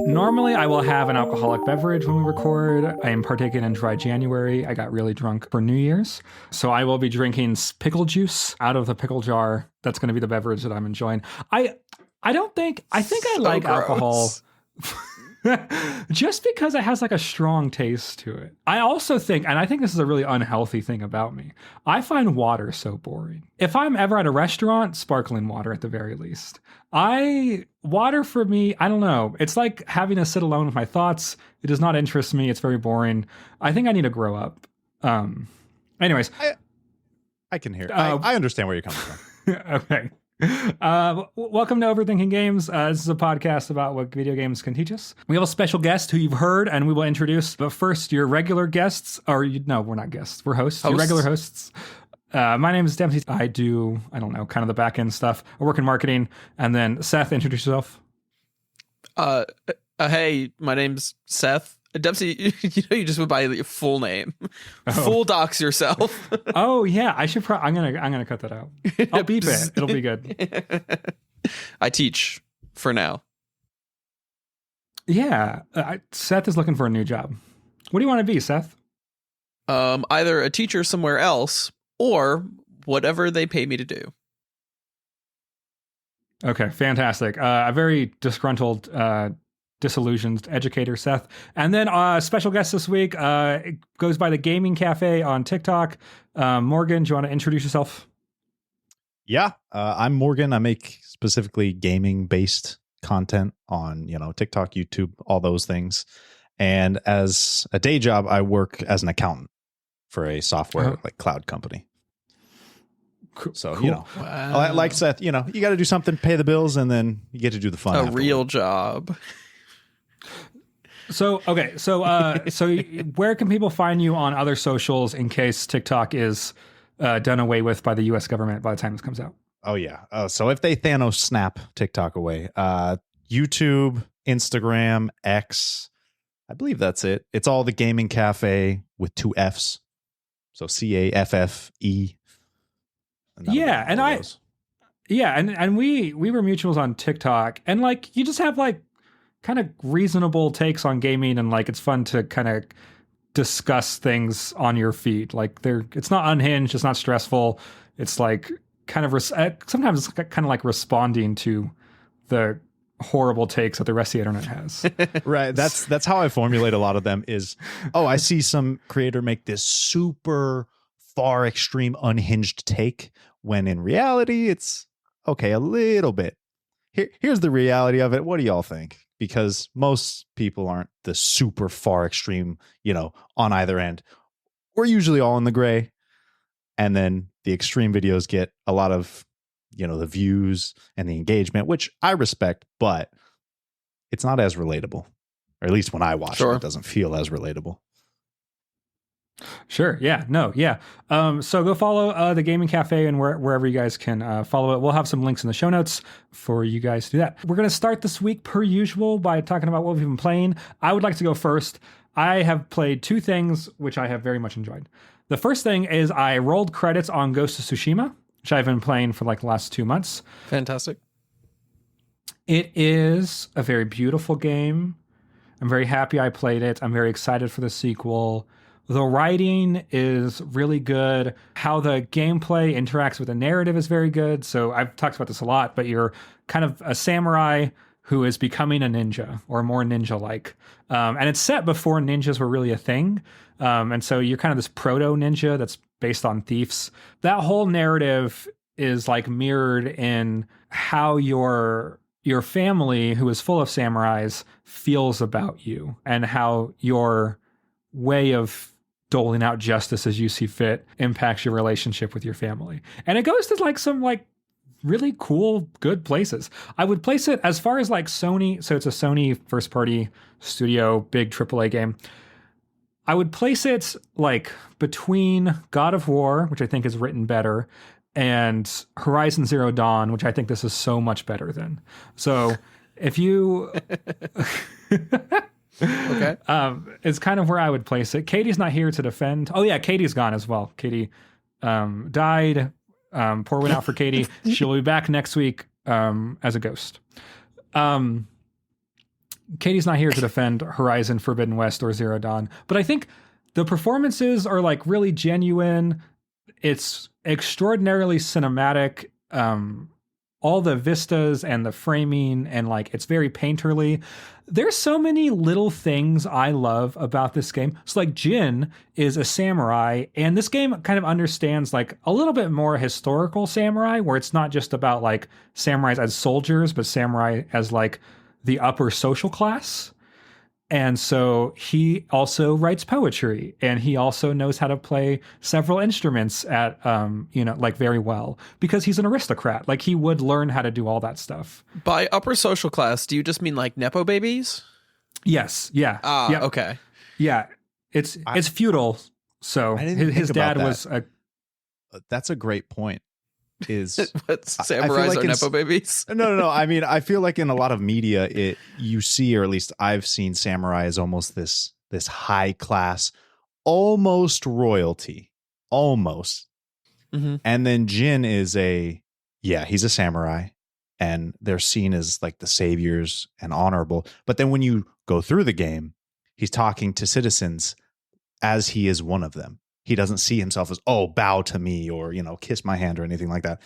Normally, I will have an alcoholic beverage when we record. I am partaking in Dry January. I got really drunk for New Year's. So I will be drinking pickle juice out of the pickle jar. That's going to be the beverage that I'm enjoying. I think I like gross. alcohol just because it has like a strong taste to it. I also think, and I think this is a really unhealthy thing about me, I find water so boring. If I'm ever at a restaurant, sparkling water at the very least. Water for me, I don't know. It's like having to sit alone with my thoughts. It does not interest me. It's very boring. I think I need to grow up. Anyways. I can hear. I understand where you're coming from. Okay. Welcome to Overthinking Games. This is a podcast about what video games can teach us. We have a special guest who you've heard and we will introduce. But first, your regular guests, no, we're not guests. We're hosts. Your regular hosts. My name is Dempsey. I do, kind of the back end stuff. I work in marketing. And then Seth, introduce yourself. Hey, my name's Seth. Dempsey, you just went by your full name. Full dox yourself. Oh yeah, I should. I'm gonna cut that out. I'll beep it. It'll be good. I teach for now. Yeah, Seth is looking for a new job. What do you want to be, Seth? Either a teacher somewhere else or whatever they pay me to do. Okay, fantastic. A very disgruntled, disillusioned educator, Seth. And then special guest this week it goes by the Gaming Cafe on TikTok. Morgan, do you want to introduce yourself? Yeah, I'm Morgan. I make specifically gaming-based content on, TikTok, YouTube, all those things. And as a day job, I work as an accountant for a software cloud company. So, cool. Wow. Like Seth, you got to do something, pay the bills, and then you get to do the fun. A real job. So where can people find you on other socials in case TikTok is done away with by the U.S. government by the time this comes out? Oh, yeah. So if they Thanos snap TikTok away, YouTube, Instagram, X, I believe that's it. It's all the Gaming Cafe with 2 Fs. So CAFFE. And we were mutuals on TikTok, and you just have kind of reasonable takes on gaming, and it's fun to kind of discuss things on your feed. It's not unhinged, it's not stressful. It's kind of sometimes it's kind of like responding to the horrible takes that the rest of the internet has. Right. That's how I formulate a lot of them is, I see some creator make this super far extreme unhinged take when in reality it's okay a little bit. Here's the reality of it. What do y'all think? Because most people aren't the super far extreme, on either end. We're usually all in the gray. And then the extreme videos get a lot of, the views and the engagement, which I respect, but it's not as relatable. Or at least when I watch it doesn't feel as relatable. Sure. Yeah. No. Yeah. So go follow the Gaming Cafe and wherever you guys can follow it. We'll have some links in the show notes for you guys to do that. We're going to start this week per usual by talking about what we've been playing. I would like to go first. I have played 2 things which I have very much enjoyed. The first thing is I rolled credits on Ghost of Tsushima, which I've been playing for the last 2 months. Fantastic. It is a very beautiful game. I'm very happy I played it. I'm very excited for the sequel. The writing is really good. How the gameplay interacts with the narrative is very good. So I've talked about this a lot, but you're kind of a samurai who is becoming a ninja or more ninja-like. And it's set before ninjas were really a thing. And so you're kind of this proto-ninja that's based on thieves. That whole narrative is mirrored in how your family, who is full of samurais, feels about you and how your way of doling out justice as you see fit impacts your relationship with your family. And it goes to some really cool, good places. I would place it as far as Sony. So it's a Sony first party studio, big AAA game. I would place it between God of War, which I think is written better, and Horizon Zero Dawn, which I think this is so much better than. So if you... Okay. It's kind of where I would place it. Katie's not here to defend. Oh yeah, Katie's gone as well. Katie died Pour one out for Katie. She'll be back next week as a ghost. Katie's not here to defend Horizon Forbidden West or Zero Dawn, but I think the performances are like really genuine. It's extraordinarily cinematic. All the vistas and the framing, and like it's very painterly. There's so many little things I love about this game. So like Jin is a samurai, and this game kind of understands like a little bit more historical samurai, where it's not just about like samurais as soldiers, but samurai as like the upper social class. And so he also writes poetry, and he also knows how to play several instruments at, like very well, because he's an aristocrat. Like he would learn how to do all that stuff. By upper social class, do you just mean like Nepo babies? Yes. Yeah. Ah, okay. Yeah. It's feudal. So I didn't his think about dad that. was a, That's a great point. Is What, samurais like are in Nepo babies? no. I mean, I feel like in a lot of media, you see, or at least I've seen, samurai as almost this high class, almost royalty, almost. Mm-hmm. And then Jin is he's a samurai, and they're seen as like the saviors and honorable. But then when you go through the game, he's talking to citizens as he is one of them. He doesn't see himself as, oh, bow to me, or, kiss my hand or anything like that.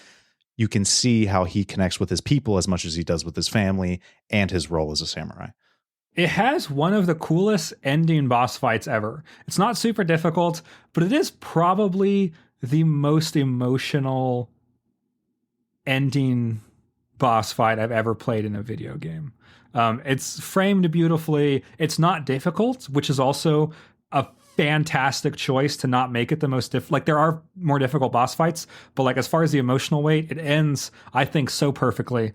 You can see how he connects with his people as much as he does with his family and his role as a samurai. it has one of the coolest ending boss fights ever. It's not super difficult, but it is probably the most emotional ending boss fight I've ever played in a video game. It's framed beautifully. It's not difficult, which is also a fantastic choice to not make it the most like there are more difficult boss fights, but like as far as the emotional weight, it ends, I think, so perfectly.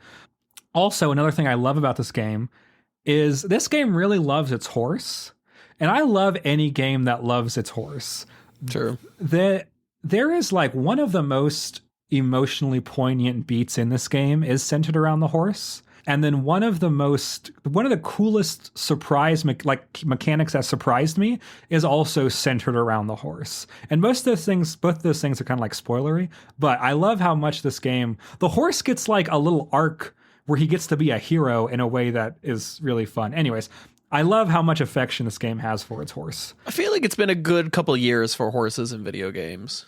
Also, another thing I love about this game is this game really loves its horse. And I love any game that loves its horse. True. There is like one of the most emotionally poignant beats in this game is centered around the horse. And then one of the coolest surprise mechanics that surprised me is also centered around the horse. And both of those things are kind of like spoilery, but I love how much this game, the horse gets like a little arc where he gets to be a hero in a way that is really fun. Anyways, I love how much affection this game has for its horse. I feel like it's been a good couple years for horses in video games.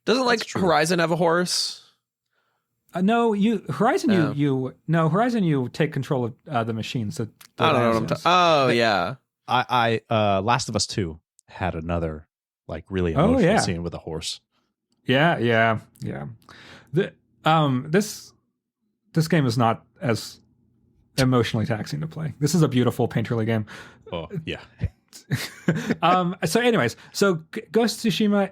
Doesn't like Horizon have a horse? No, Horizon, you take control of the machines. I don't know what I'm talking. Oh, yeah. I Last of Us 2 had another like really emotional scene with a horse. Yeah. This game is not as emotionally taxing to play. This is a beautiful painterly game. Oh, yeah. So anyways, Ghost of Tsushima,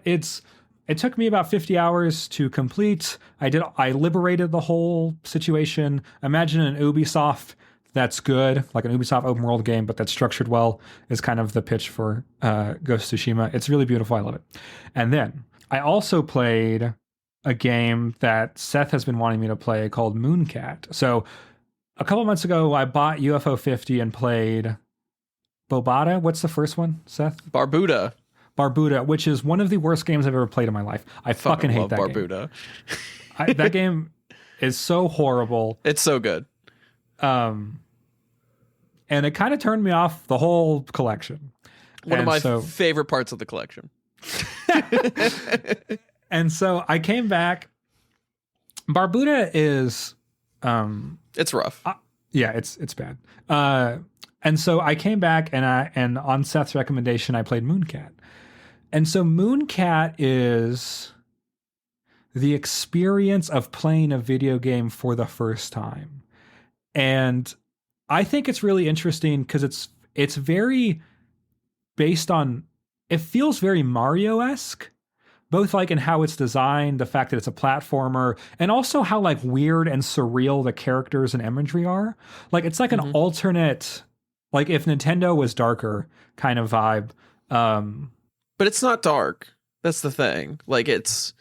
it took me about 50 hours to complete. I liberated the whole situation. Imagine an Ubisoft that's good, like an Ubisoft open world game, but that's structured well, is kind of the pitch for Ghost of Tsushima. It's really beautiful. I love it. And then I also played a game that Seth has been wanting me to play called Mooncat. So a couple months ago, I bought UFO 50 and played Bobata. What's the first one, Seth? Barbuda, which is one of the worst games I've ever played in my life. I fucking hate that Barbuda. game. That game is so horrible. It's so good. And it kind of turned me off the whole collection. One of my favorite parts of the collection. And so I came back. Barbuda is... it's rough. Yeah, it's bad. And so I came back and on Seth's recommendation, I played Mooncat. And so Mooncat is the experience of playing a video game for the first time. And I think it's really interesting because it's very based on, it feels very Mario-esque, both like in how it's designed, the fact that it's a platformer, and also how like weird and surreal the characters and imagery are. Like it's like an alternate, like if Nintendo was darker kind of vibe. But it's not dark. That's the thing. Like it's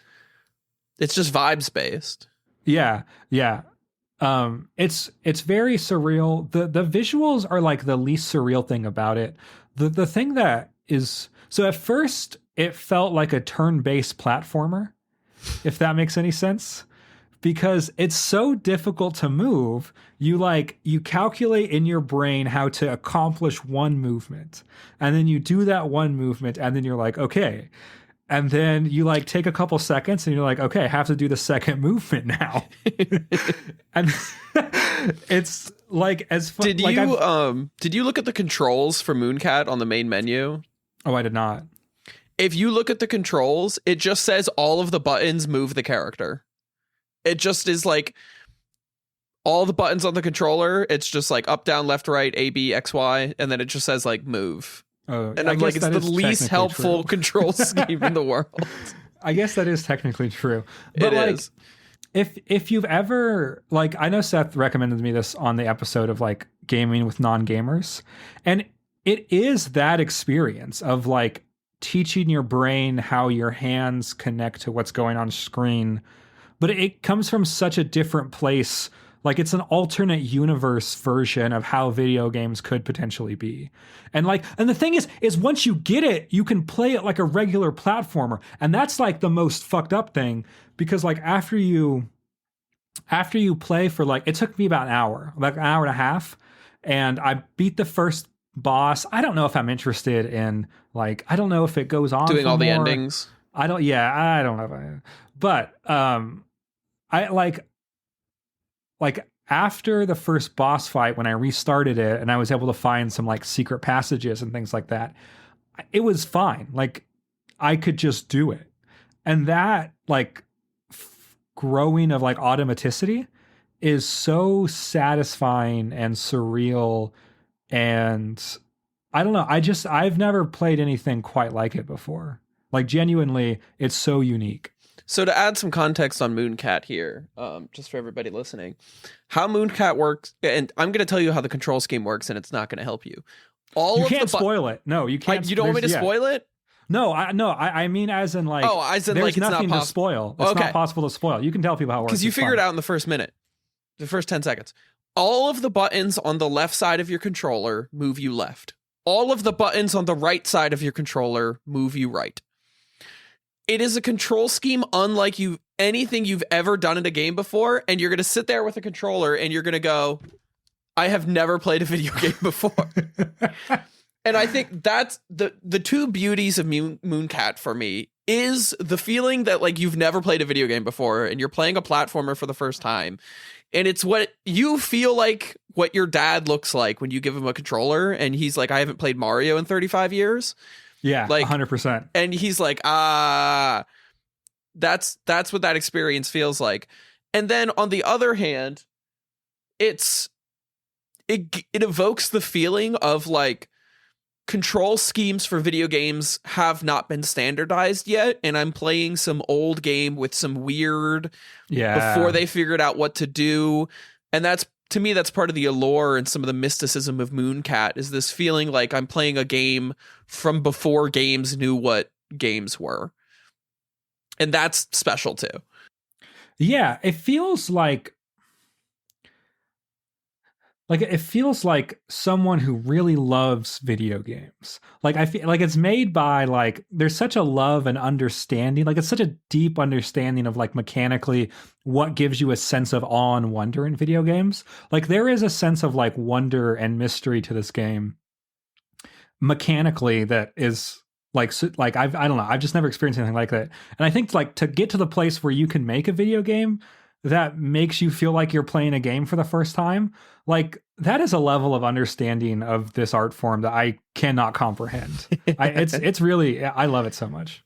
just vibes based. Yeah. It's very surreal. The visuals are like the least surreal thing about it. The thing that is, so at first it felt like a turn-based platformer, if that makes any sense. Because it's so difficult to move, you calculate in your brain how to accomplish one movement, and then you do that one movement, and then you're like, okay, and then you like take a couple seconds, and you're like, okay, I have to do the second movement now, and it's like as fun. Did you look at the controls for Mooncat on the main menu? Oh, I did not. If you look at the controls, it just says all of the buttons move the character. It just is like all the buttons on the controller. It's just like up, down, left, right, A, B, X, Y. And then it just says like move. And I'm like, it's the least helpful control scheme in the world. I guess that is technically true. But it is. If you've ever, like, I know Seth recommended me this on the episode of like gaming with non-gamers. And it is that experience of like teaching your brain how your hands connect to what's going on screen. But it comes from such a different place. Like it's an alternate universe version of how video games could potentially be. And the thing is once you get it, you can play it like a regular platformer. And that's like the most fucked up thing, because like after you play for like, it took me about an hour and a half, and I beat the first boss. I don't know if I'm interested in like, I don't know if it goes on doing all the more. endings. I don't know if I, but I like after the first boss fight, when I restarted it and I was able to find some like secret passages and things like that, it was fine. Like I could just do it. And that like growing of like automaticity is so satisfying and surreal. And I don't know. I've never played anything quite like it before. Like genuinely, it's so unique. So to add some context on Mooncat here, just for everybody listening, how Mooncat works, and I'm going to tell you how the control scheme works, and it's not going to help you. You can't spoil it. No, you can't. You don't want me to spoil it? No, I mean as in like, as in there's like it's nothing not to spoil. It's not possible to spoil. You can tell people how it works. Because you figure it out in the first minute, the first 10 seconds. All of the buttons on the left side of your controller move you left. All of the buttons on the right side of your controller move you right. It is a control scheme unlike anything you've ever done in a game before, and you're going to sit there with a controller and you're going to go, I have never played a video game before. And I think that's the two beauties of Mooncat for me is the feeling that like you've never played a video game before and you're playing a platformer for the first time. And it's what you feel like what your dad looks like when you give him a controller and he's like, I haven't played Mario in 35 years. Yeah, like 100%. And he's like, that's what that experience feels like. And then on the other hand, it evokes the feeling of like control schemes for video games have not been standardized yet, and I'm playing some old game with some weird before they figured out what to do. And that's, to me, that's part of the allure and some of the mysticism of Mooncat, is this feeling like I'm playing a game from before games knew what games were. And that's special too. Yeah, it feels like it feels like someone who really loves video games. Like I feel like it's made by like, there's such a love and understanding. Like it's such a deep understanding of like mechanically what gives you a sense of awe and wonder in video games. Like there is a sense of like wonder and mystery to this game mechanically that is like I don't know. I've just never experienced anything like that. And I think like to get to the place where you can make a video game that makes you feel like you're playing a game for the first time, like that is a level of understanding of this art form that I cannot comprehend. It's really, I love it so much.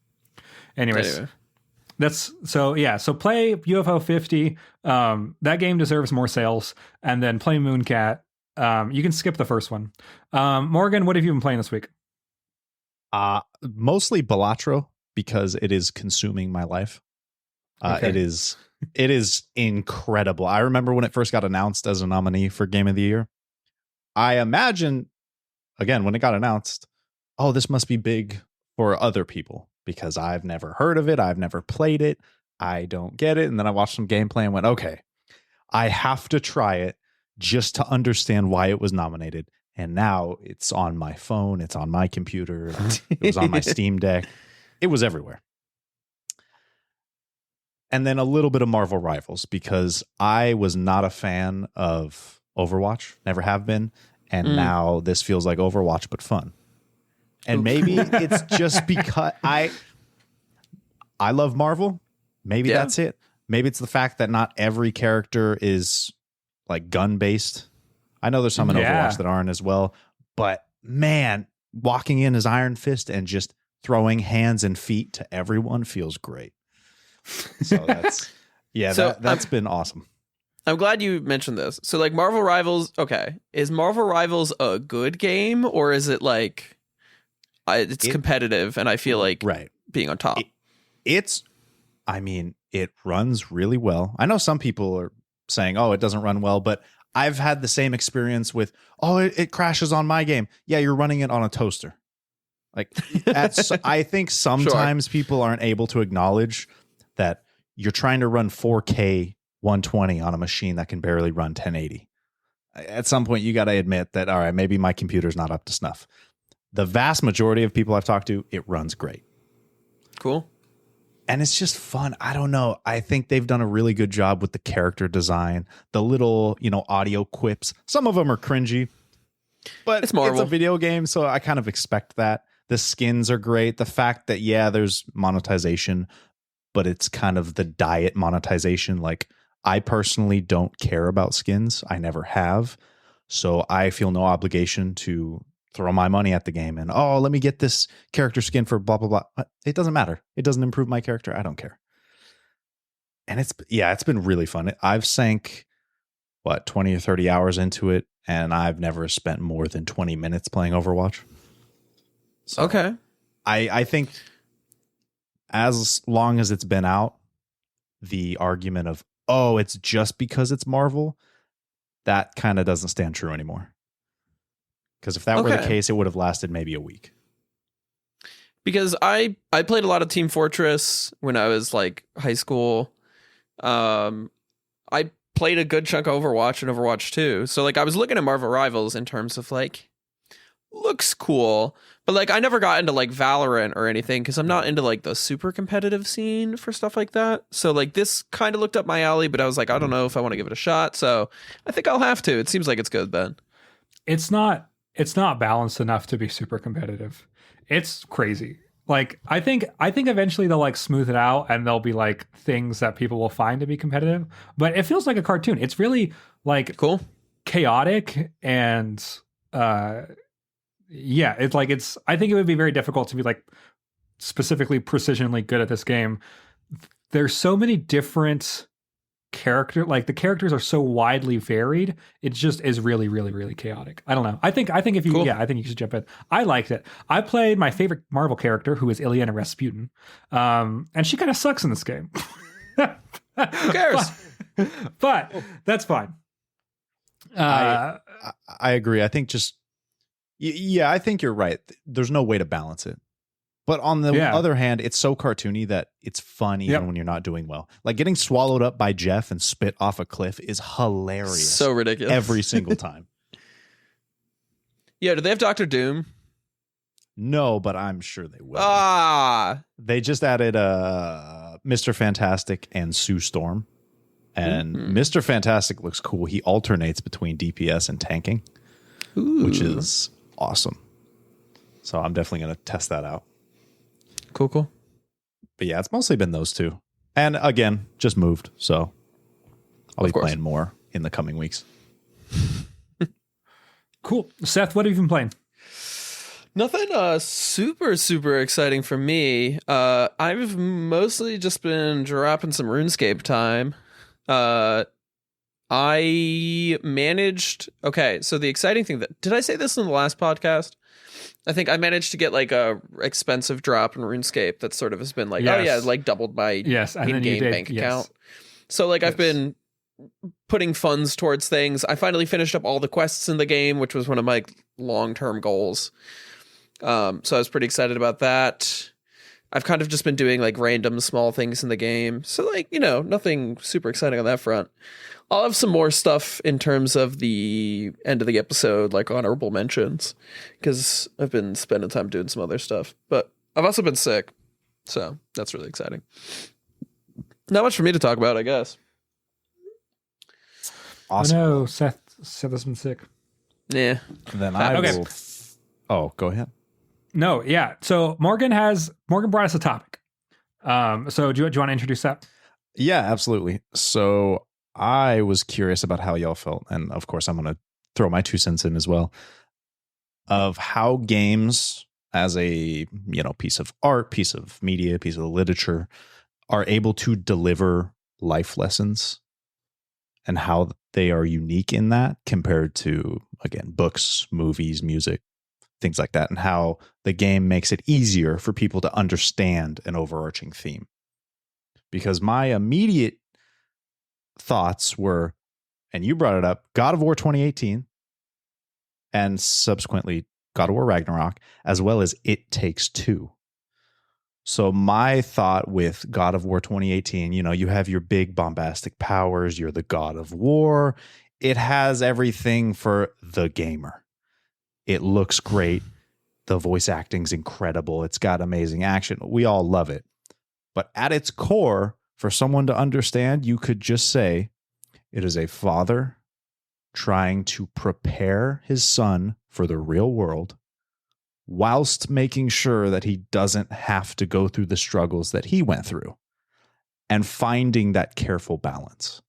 Anyways, that's so play UFO 50. That game deserves more sales, and then play Mooncat. You can skip the first one. Morgan, what have you been playing this week? Mostly Balatro, because it is consuming my life. Okay. It is incredible. I remember when it first got announced as a nominee for Game of the Year. I imagine, again, when it got announced, oh, this must be big for other people because I've never heard of it. I've never played it. I don't get it. And then I watched some gameplay and went, okay, I have to try it just to understand why it was nominated. And now it's on my phone. It's on my computer. It was on my Steam Deck. It was everywhere. And then a little bit of Marvel Rivals, because I was not a fan of Overwatch, never have been. And now this feels like Overwatch, but fun. And maybe it's just because I love Marvel. Maybe that's it. Maybe it's the fact that not every character is like gun based. I know there's some in Overwatch that aren't as well. But man, walking in as Iron Fist and just throwing hands and feet to everyone feels great. So that's been awesome. I'm glad you mentioned this. So like Marvel Rivals, okay. Is Marvel Rivals a good game, or is it like it's competitive and I feel like being on top? It runs really well. I know some people are saying, oh, it doesn't run well, but I've had the same experience with, oh, it crashes on my game. Yeah, you're running it on a toaster. Like I think sometimes people aren't able to acknowledge that you're trying to run 4K 120 on a machine that can barely run 1080. At some point, you got to admit that, all right, maybe my computer's not up to snuff. The vast majority of people I've talked to, it runs great. Cool. And it's just fun. I don't know. I think they've done a really good job with the character design, the little, audio quips. Some of them are cringy, but it's Marvel. It's a video game, so I kind of expect that. The skins are great. The fact that, there's monetization, but it's kind of the diet monetization. Like, I personally don't care about skins. I never have. So I feel no obligation to throw my money at the game and, oh, let me get this character skin for blah, blah, blah. It doesn't matter. It doesn't improve my character. I don't care. And it's been really fun. I've sank 20 or 30 hours into it, and I've never spent more than 20 minutes playing Overwatch. So okay. I think as long as it's been out, the argument of, oh, it's just because it's Marvel, that kind of doesn't stand true anymore. Because if that were the case, it would have lasted maybe a week. Because I played a lot of Team Fortress when I was like high school. I played a good chunk of Overwatch and Overwatch 2. So like I was looking at Marvel Rivals in terms of like, looks cool. But like I never got into like Valorant or anything because I'm not into like the super competitive scene for stuff like that. So like this kind of looked up my alley, but I was like, I don't know if I want to give it a shot. So I think I'll have to. It seems like it's good, Ben. It's not balanced enough to be super competitive. It's crazy. Like I think eventually they'll like smooth it out and there'll be like things that people will find to be competitive. But it feels like a cartoon. It's really like cool, chaotic, and I think it would be very difficult to be like specifically precisionally good at this game. There's so many different the characters are so widely varied. It just is really, really, really chaotic. I don't know. I think if you, I think you should jump in. I liked it. I played my favorite Marvel character, who is Ilyana Rasputin. And she kind of sucks in this game. Who cares? But that's fine. I agree. I think I think you're right. There's no way to balance it. But on the other hand, it's so cartoony that it's fun even when you're not doing well. Like getting swallowed up by Jeff and spit off a cliff is hilarious. So ridiculous. Every single time. Yeah, do they have Doctor Doom? No, but I'm sure they will. They just added Mr. Fantastic and Sue Storm. And Mr. Fantastic looks cool. He alternates between DPS and tanking, which is awesome. So I'm definitely going to test that out. Cool. But yeah, it's mostly been those two. And again, just moved. So I'll be playing more in the coming weeks. Cool. Seth, what have you been playing? Nothing super, super exciting for me. I've mostly just been dropping some RuneScape time. I managed... Okay, so the exciting thing... Did I say this in the last podcast? I think I managed to get like a expensive drop in RuneScape that sort of has been like, like doubled my in-game bank account. So like I've been putting funds towards things. I finally finished up all the quests in the game, which was one of my long-term goals. So I was pretty excited about that. I've kind of just been doing like random small things in the game. So like, nothing super exciting on that front. I'll have some more stuff in terms of the end of the episode, like honorable mentions, because I've been spending time doing some other stuff. But I've also been sick, so that's really exciting. Not much for me to talk about, I guess. Awesome. I know Seth has been sick. Yeah. Then I Okay. will. Oh, go ahead. No, yeah. So Morgan brought us a topic. So do you want to introduce that? Yeah, absolutely. So I was curious about how y'all felt, and of course, I'm going to throw my 2 cents in as well, of how games as a piece of art, piece of media, piece of literature are able to deliver life lessons, and how they are unique in that compared to, again, books, movies, music, things like that, and how the game makes it easier for people to understand an overarching theme. Because my immediate thoughts were, and you brought it up, God of War 2018, and subsequently God of War Ragnarok, as well as It Takes Two. So my thought with God of War 2018, you have your big bombastic powers, you're the God of War. It has everything for the gamer. It looks great. The voice acting's incredible. It's got amazing action. We all love it. But at its core, for someone to understand, you could just say it is a father trying to prepare his son for the real world, whilst making sure that he doesn't have to go through the struggles that he went through, and finding that careful balance.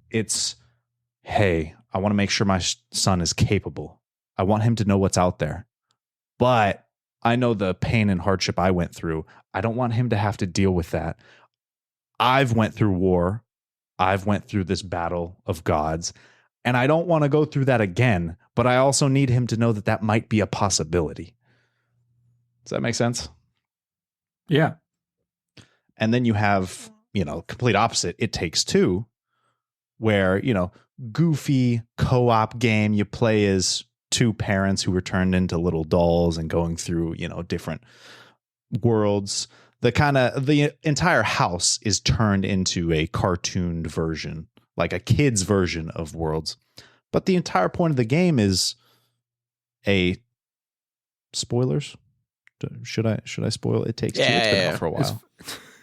It's, hey, I want to make sure my son is capable. I want him to know what's out there. But I know the pain and hardship I went through. I don't want him to have to deal with that. I've went through war. I've went through this battle of gods. And I don't want to go through that again, but I also need him to know that that might be a possibility. Does that make sense? Yeah. And then you have, complete opposite, It Takes Two, where, goofy co-op game, you play as 2 parents who were turned into little dolls and going through, different worlds. The entire house is turned into a cartooned version, like a kid's version of Worlds. But the entire point of the game is spoilers. Should I spoil It Takes Two? It's been out for a while.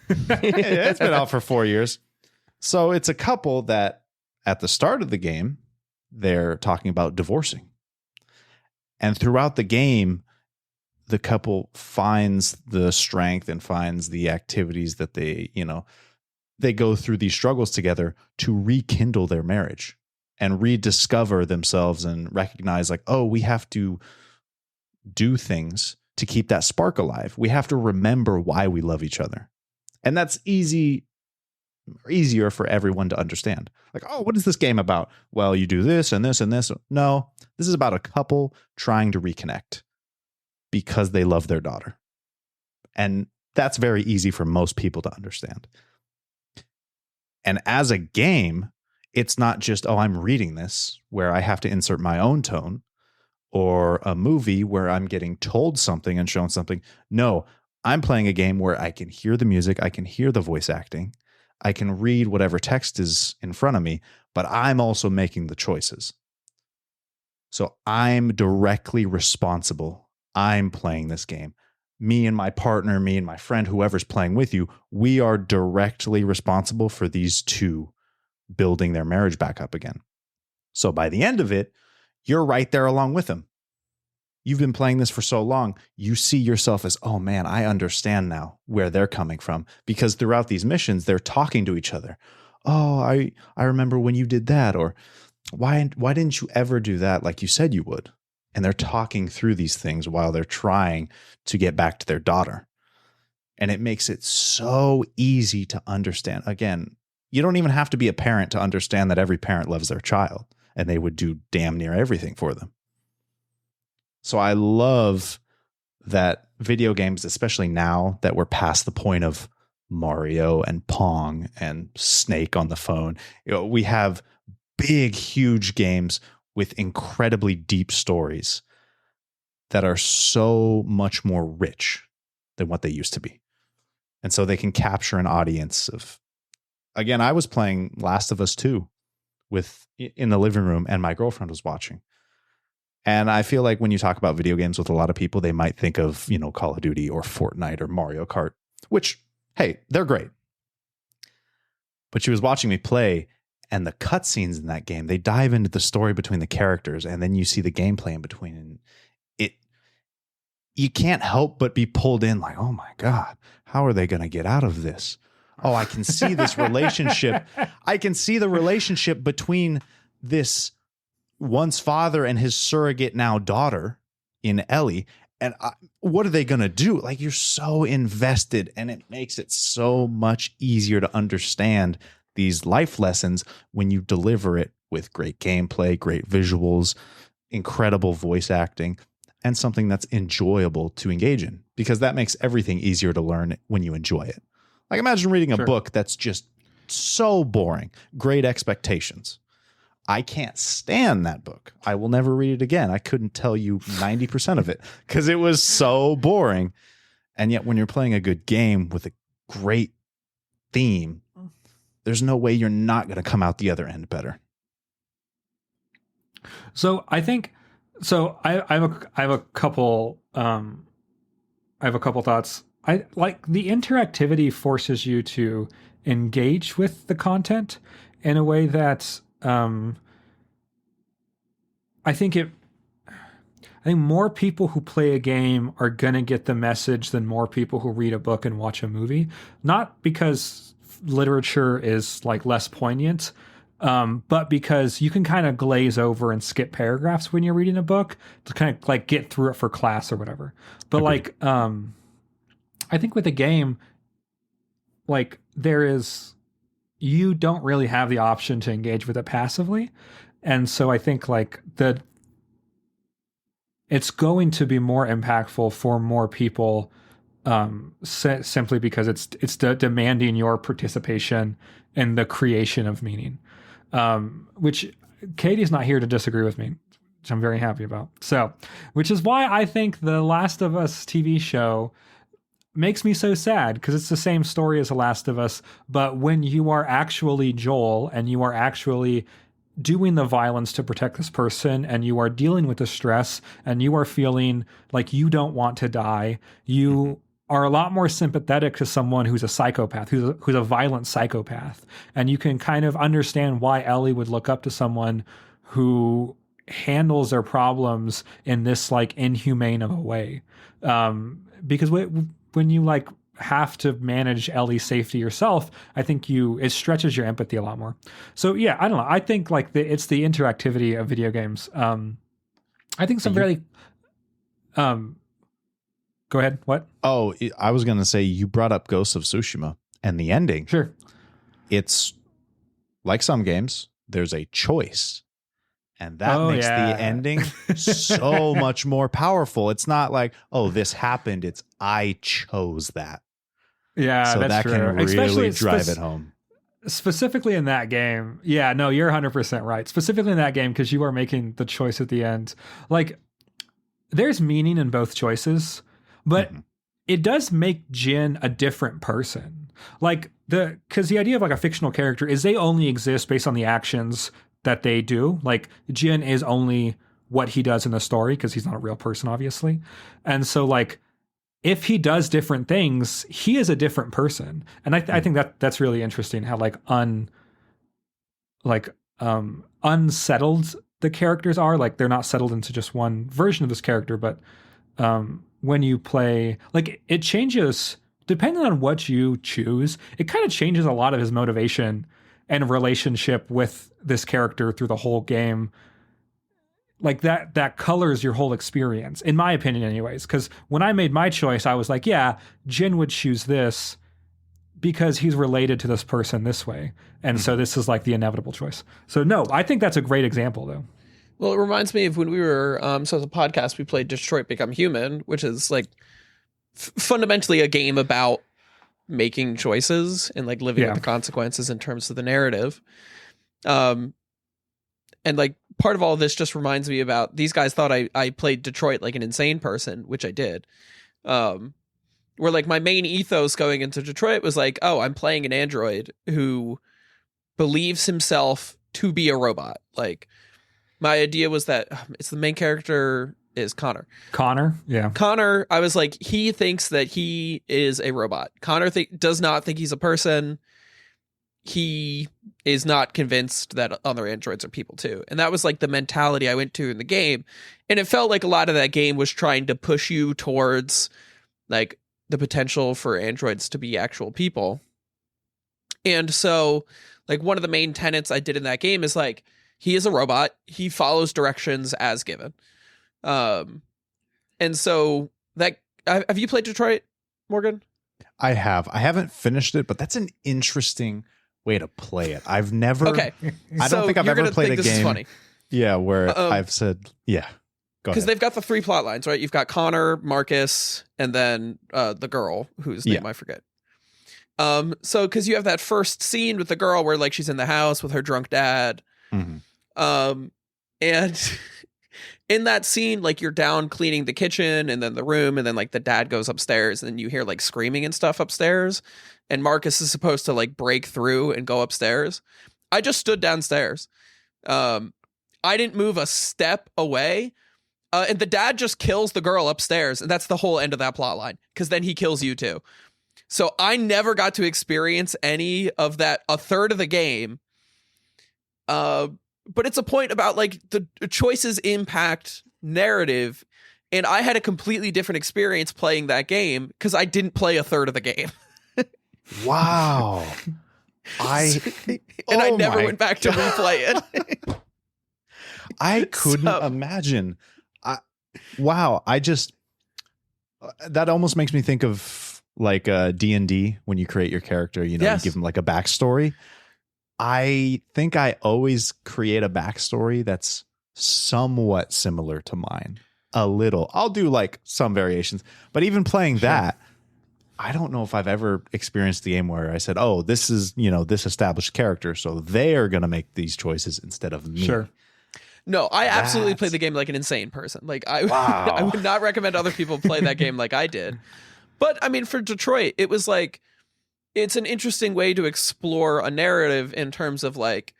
It's been out for 4 years. So it's a couple that at the start of the game, they're talking about divorcing. And throughout the game, the couple finds the strength and finds the activities that they go through these struggles together to rekindle their marriage and rediscover themselves and recognize, like, oh, we have to do things to keep that spark alive. We have to remember why we love each other. And that's easier for everyone to understand. Like, oh, what is this game about? Well, you do this and this and this. No, this is about a couple trying to reconnect because they love their daughter. And that's very easy for most people to understand. And as a game, it's not just, oh, I'm reading this where I have to insert my own tone, or a movie where I'm getting told something and shown something. No, I'm playing a game where I can hear the music, I can hear the voice acting, I can read whatever text is in front of me, but I'm also making the choices. So I'm directly responsible. I'm playing this game. Me and my partner, me and my friend, whoever's playing with you, we are directly responsible for these 2 building their marriage back up again. So by the end of it, you're right there along with them. You've been playing this for so long, you see yourself as, oh man, I understand now where they're coming from, because throughout these missions, they're talking to each other. Oh, I remember when you did that, or why didn't you ever do that like you said you would? And they're talking through these things while they're trying to get back to their daughter. And it makes it so easy to understand. Again, you don't even have to be a parent to understand that every parent loves their child, and they would do damn near everything for them. So I love that video games, especially now that we're past the point of Mario and Pong and Snake on the phone, we have big, huge games with incredibly deep stories that are so much more rich than what they used to be. And so they can capture an audience of, again, I was playing Last of Us 2 in the living room, and my girlfriend was watching. And I feel like when you talk about video games with a lot of people, they might think of, Call of Duty or Fortnite or Mario Kart, which hey, they're great. But she was watching me play, and the cutscenes in that game, they dive into the story between the characters, and then you see the gameplay in between. And you can't help but be pulled in like, oh my God, how are they going to get out of this? Oh, I can see this relationship. I can see the relationship between this once father and his surrogate now daughter in Ellie. And what are they going to do? Like, you're so invested, and it makes it so much easier to understand these life lessons when you deliver it with great gameplay, great visuals, incredible voice acting, and something that's enjoyable to engage in, because that makes everything easier to learn when you enjoy it. Like, imagine reading a book that's just so boring. Great Expectations. I can't stand that book. I will never read it again. I couldn't tell you 90% of it because it was so boring. And yet when you're playing a good game with a great theme, there's no way you're not going to come out the other end better. So I think, I have a couple thoughts. I like the interactivity forces you to engage with the content in a way that I think more people who play a game are going to get the message than more people who read a book and watch a movie. Not because literature is like less poignant, but because you can kind of glaze over and skip paragraphs when you're reading a book to kind of like get through it for class or whatever. But like, I think with a game, like you don't really have the option to engage with it passively. And so I think like it's going to be more impactful for more people simply because it's demanding your participation in the creation of meaning, which Katie's not here to disagree with me, which I'm very happy about. So, which is why I think the Last of Us TV show makes me so sad, because it's the same story as The Last of Us, but when you are actually Joel and you are actually doing the violence to protect this person and you are dealing with the stress and you are feeling like you don't want to die, you are a lot more sympathetic to someone who's a psychopath, who's a violent psychopath. And you can kind of understand why Ellie would look up to someone who handles their problems in this like inhumane of a way. Because when you like have to manage Ellie's safety yourself, I think it stretches your empathy a lot more. So yeah, I don't know. I think like it's the interactivity of video games. I think some very, go ahead. What? Oh, I was going to say, you brought up Ghost of Tsushima and the ending. Sure. It's like some games, there's a choice. And that makes the ending so much more powerful. It's not like, oh, this happened. It's I chose that. Yeah, so that's that true. can really Especially drive it home. Specifically in that game. Yeah, no, you're 100% right. Specifically in that game, because you are making the choice at the end. Like, there's meaning in both choices, but it does make Jin a different person. Like, because the idea of like a fictional character is they only exist based on the actions that they do. Like, Jin is only what he does in the story because he's not a real person, obviously. And so like, if he does different things, he is a different person. And I think that's really interesting how like unsettled the characters are. Like, they're not settled into just one version of this character, but when you play, like, it changes depending on what you choose. It kind of changes a lot of his motivation and relationship with this character through the whole game. Like that colors your whole experience, in my opinion anyways. Because when I made my choice, I was like, yeah, Jin would choose this because he's related to this person this way. And so this is like the inevitable choice. So no, I think that's a great example though. Well, it reminds me of when we were, so as a podcast, we played Detroit Become Human, which is like fundamentally a game about making choices and like living with the consequences in terms of the narrative. And like part of all of this just reminds me about these guys thought I played Detroit like an insane person, which I did. Where like my main ethos going into Detroit was like, oh, I'm playing an android who believes himself to be a robot. Like, my idea was that it's the main character is Connor. Connor, yeah. Connor, I was like, he thinks that he is a robot. Connor does not think he's a person. He is not convinced that other androids are people too. And that was like the mentality I went to in the game. And it felt like a lot of that game was trying to push you towards like the potential for androids to be actual people. And so like one of the main tenets I did in that game is like, he is a robot. He follows directions as given. And so that, have you played Detroit, Morgan? I have. I haven't finished it, but that's an interesting way to play it. I've never. Okay. I don't think I've ever played a this game. Is funny. Yeah, where I've said, yeah. Go Because ahead. they've got the 3 plot lines, right? You've got Connor, Marcus, and then the girl whose name I forget. So because you have that first scene with the girl where like she's in the house with her drunk dad. Mm-hmm. And in that scene, like you're down cleaning the kitchen and then the room, and then like the dad goes upstairs and then you hear like screaming and stuff upstairs. And Marcus is supposed to like break through and go upstairs. I just stood downstairs. I didn't move a step away. And the dad just kills the girl upstairs. And that's the whole end of that plot line. Because then he kills you too. So I never got to experience any of that, a third of the game. But it's a point about like the choices impact narrative. And I had a completely different experience playing that game because I didn't play a third of the game. Wow. I never went back to replay it. I couldn't imagine. Wow. I just, that almost makes me think of like D&D when you create your character, you know, Yes. you give them like a backstory. I think I always create a backstory that's somewhat similar to mine. A little. I'll do like some variations, but even playing that, I don't know if I've ever experienced the game where I said, oh, this is, you know, this established character, so they are going to make these choices instead of me. Sure. No, I absolutely That's- played the game like an insane person. Like I, Wow. I would not recommend other people play that game like I did. But I mean, for Detroit, it was like, it's an interesting way to explore a narrative in terms of like,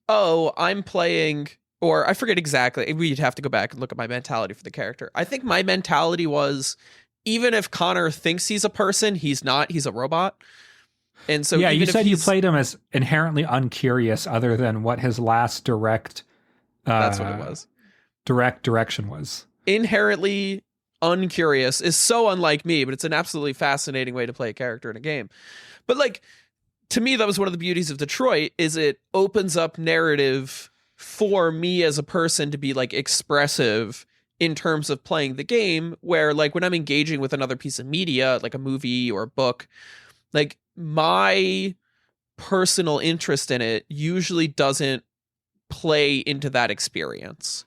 oh, I'm playing, or I forget exactly. We'd have to go back and look at my mentality for the character. I think my mentality was, even if Connor thinks he's a person, he's not. He's a robot. And so yeah, even you if said you he's- played him as inherently uncurious, other than what his last direct. That's what it was. Direct direction was. Inherently uncurious is so unlike me, but it's an absolutely fascinating way to play a character in a game. But like, to me, that was one of the beauties of Detroit, is it opens up narrative for me as a person to be like expressive in terms of playing the game, where like when I'm engaging with another piece of media, like a movie or a book, like my personal interest in it usually doesn't play into that experience.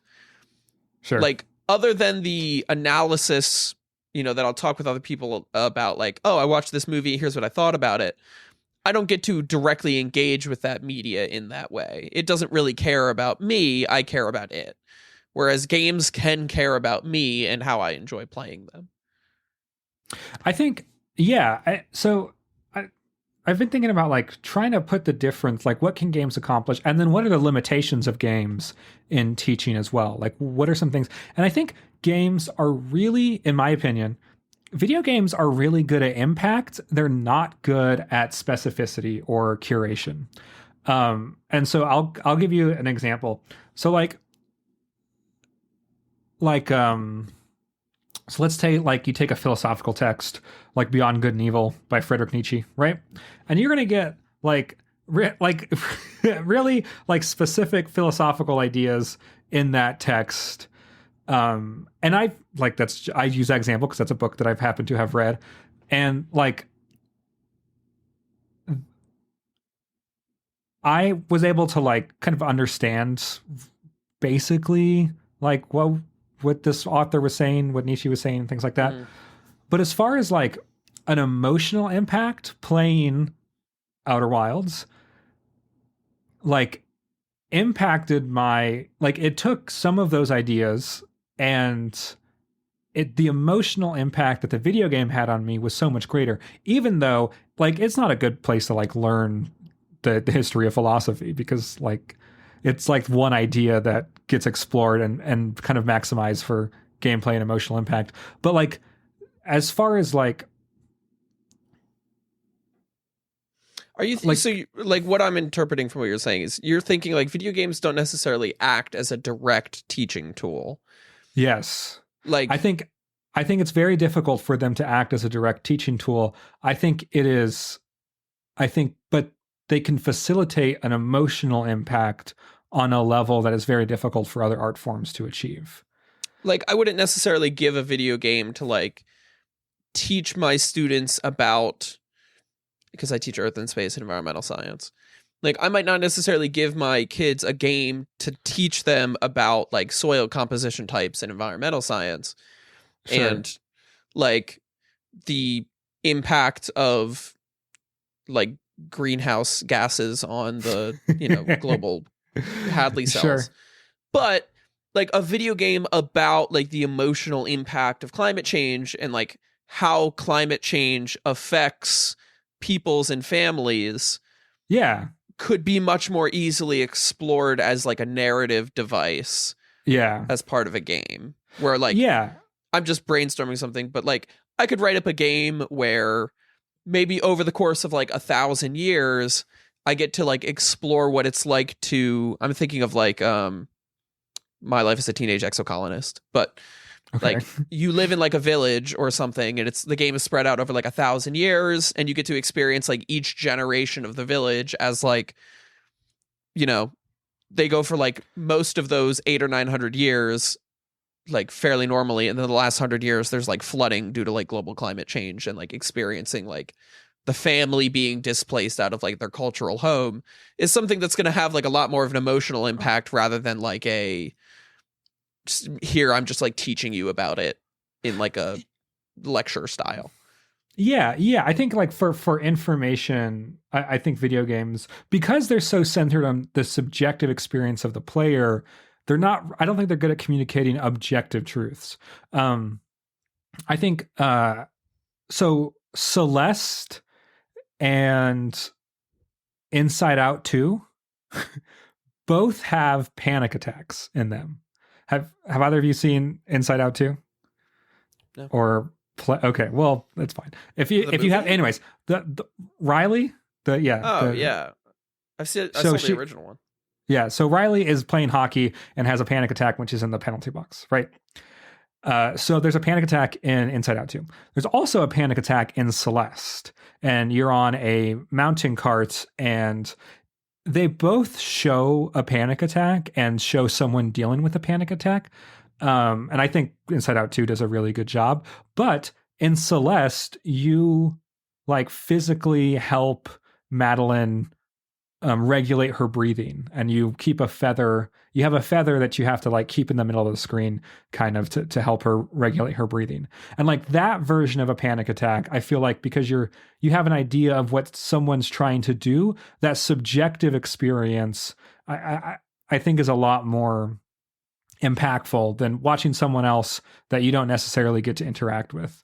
Sure. Like, other than the analysis, you know, that I'll talk with other people about, like, oh, I watched this movie, here's what I thought about it. I don't get to directly engage with that media in that way. It doesn't really care about me, I care about it. Whereas games can care about me and how I enjoy playing them. I think, yeah. I've been thinking about like trying to put the difference, like what can games accomplish, and then what are the limitations of games in teaching as well. Like what are some things? And I think games are really, in my opinion, video games are really good at impact. They're not good at specificity or curation. And so I'll give you an example. So so let's say like you take a philosophical text like Beyond Good and Evil by Friedrich Nietzsche, right? And you're going to get really like specific philosophical ideas in that text. And I use that example because that's a book that I've happened to have read. And like, I was able to like kind of understand basically like what this author was saying, what Nietzsche was saying, things like that. But as far as like an emotional impact playing Outer Wilds, like impacted my, like it took some of those ideas and the emotional impact that the video game had on me was so much greater, even though like it's not a good place to like learn the history of philosophy, because like it's like one idea that gets explored and kind of maximized for gameplay and emotional impact. But like, as far as like, Are you like what I'm interpreting from what you're saying is you're thinking like video games don't necessarily act as a direct teaching tool. yes, Like I think it's very difficult for them to act as a direct teaching tool. I think it is. But they can facilitate an emotional impact on a level that is very difficult for other art forms to achieve. like I wouldn't necessarily give a video game to like teach my students about, because I teach earth and space and environmental science. Like I might not necessarily give my kids a game to teach them about like soil composition types and environmental science Sure. and like the impact of like greenhouse gases on the, global Hadley cells. Sure. But like a video game about like the emotional impact of climate change and like how climate change affects peoples and families Yeah. could be much more easily explored as like a narrative device Yeah. as part of a game where like Yeah. I'm just brainstorming something, but like I could write up a game where maybe over the course of like 1,000 years I get to like explore what it's like to, I'm thinking of like My Life as a Teenage Exocolonist, but Okay. like you live in like a village or something and it's the game is spread out over like 1,000 years and you get to experience like each generation of the village as like, they go for like most of those 800 or 900 years like fairly normally, and then the last 100 years there's like flooding due to like global climate change and like experiencing like the family being displaced out of like their cultural home is something that's going to have like a lot more of an emotional impact rather than like here I'm just like teaching you about it in like a lecture style. Yeah, I think like for information, I think video games, because they're so centered on the subjective experience of the player, I don't think they're good at communicating objective truths. I think so Celeste and Inside Out 2 both have panic attacks in them. Have either of you seen Inside Out 2? No. Or okay, well, that's fine. If you have, anyways, the Riley, Yeah. I saw the original one. Yeah, so Riley is playing hockey and has a panic attack when she's in the penalty box, right? So there's a panic attack in Inside Out 2. There's also a panic attack in Celeste, and you're on a mountain cart, and they both show a panic attack and show someone dealing with a panic attack. And I think Inside Out 2 does a really good job. But in Celeste, you like physically help Madeline regulate her breathing, and you keep a feather. You have a feather that you have to like keep in the middle of the screen kind of to help her regulate her breathing. And like that version of a panic attack, I feel like because you have an idea of what someone's trying to do, that subjective experience, I think is a lot more impactful than watching someone else that you don't necessarily get to interact with.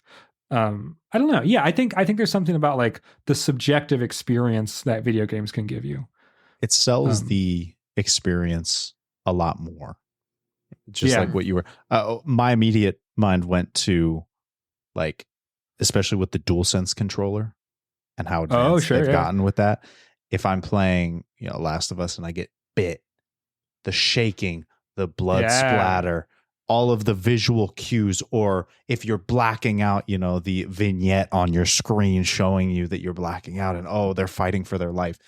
I don't know. Yeah, I think there's something about like the subjective experience that video games can give you. It sells the experience a lot more. Just like what you were. My immediate mind went to, like, especially with the DualSense controller and how advanced they've gotten with that. If I'm playing, Last of Us and I get bit, the shaking, the blood splatter, all of the visual cues, or if you're blacking out, the vignette on your screen showing you that you're blacking out and, they're fighting for their life.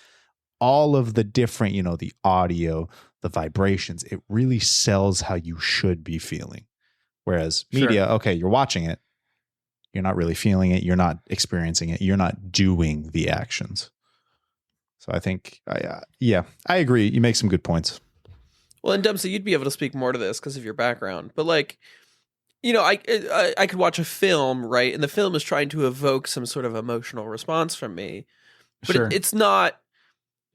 All of the different, the audio, the vibrations, it really sells how you should be feeling. Whereas media, okay, you're watching it. You're not really feeling it. You're not experiencing it. You're not doing the actions. So I think, I agree. You make some good points. Well, and Dempsey, you'd be able to speak more to this because of your background. But like, I could watch a film, right? And the film is trying to evoke some sort of emotional response from me. But it's not,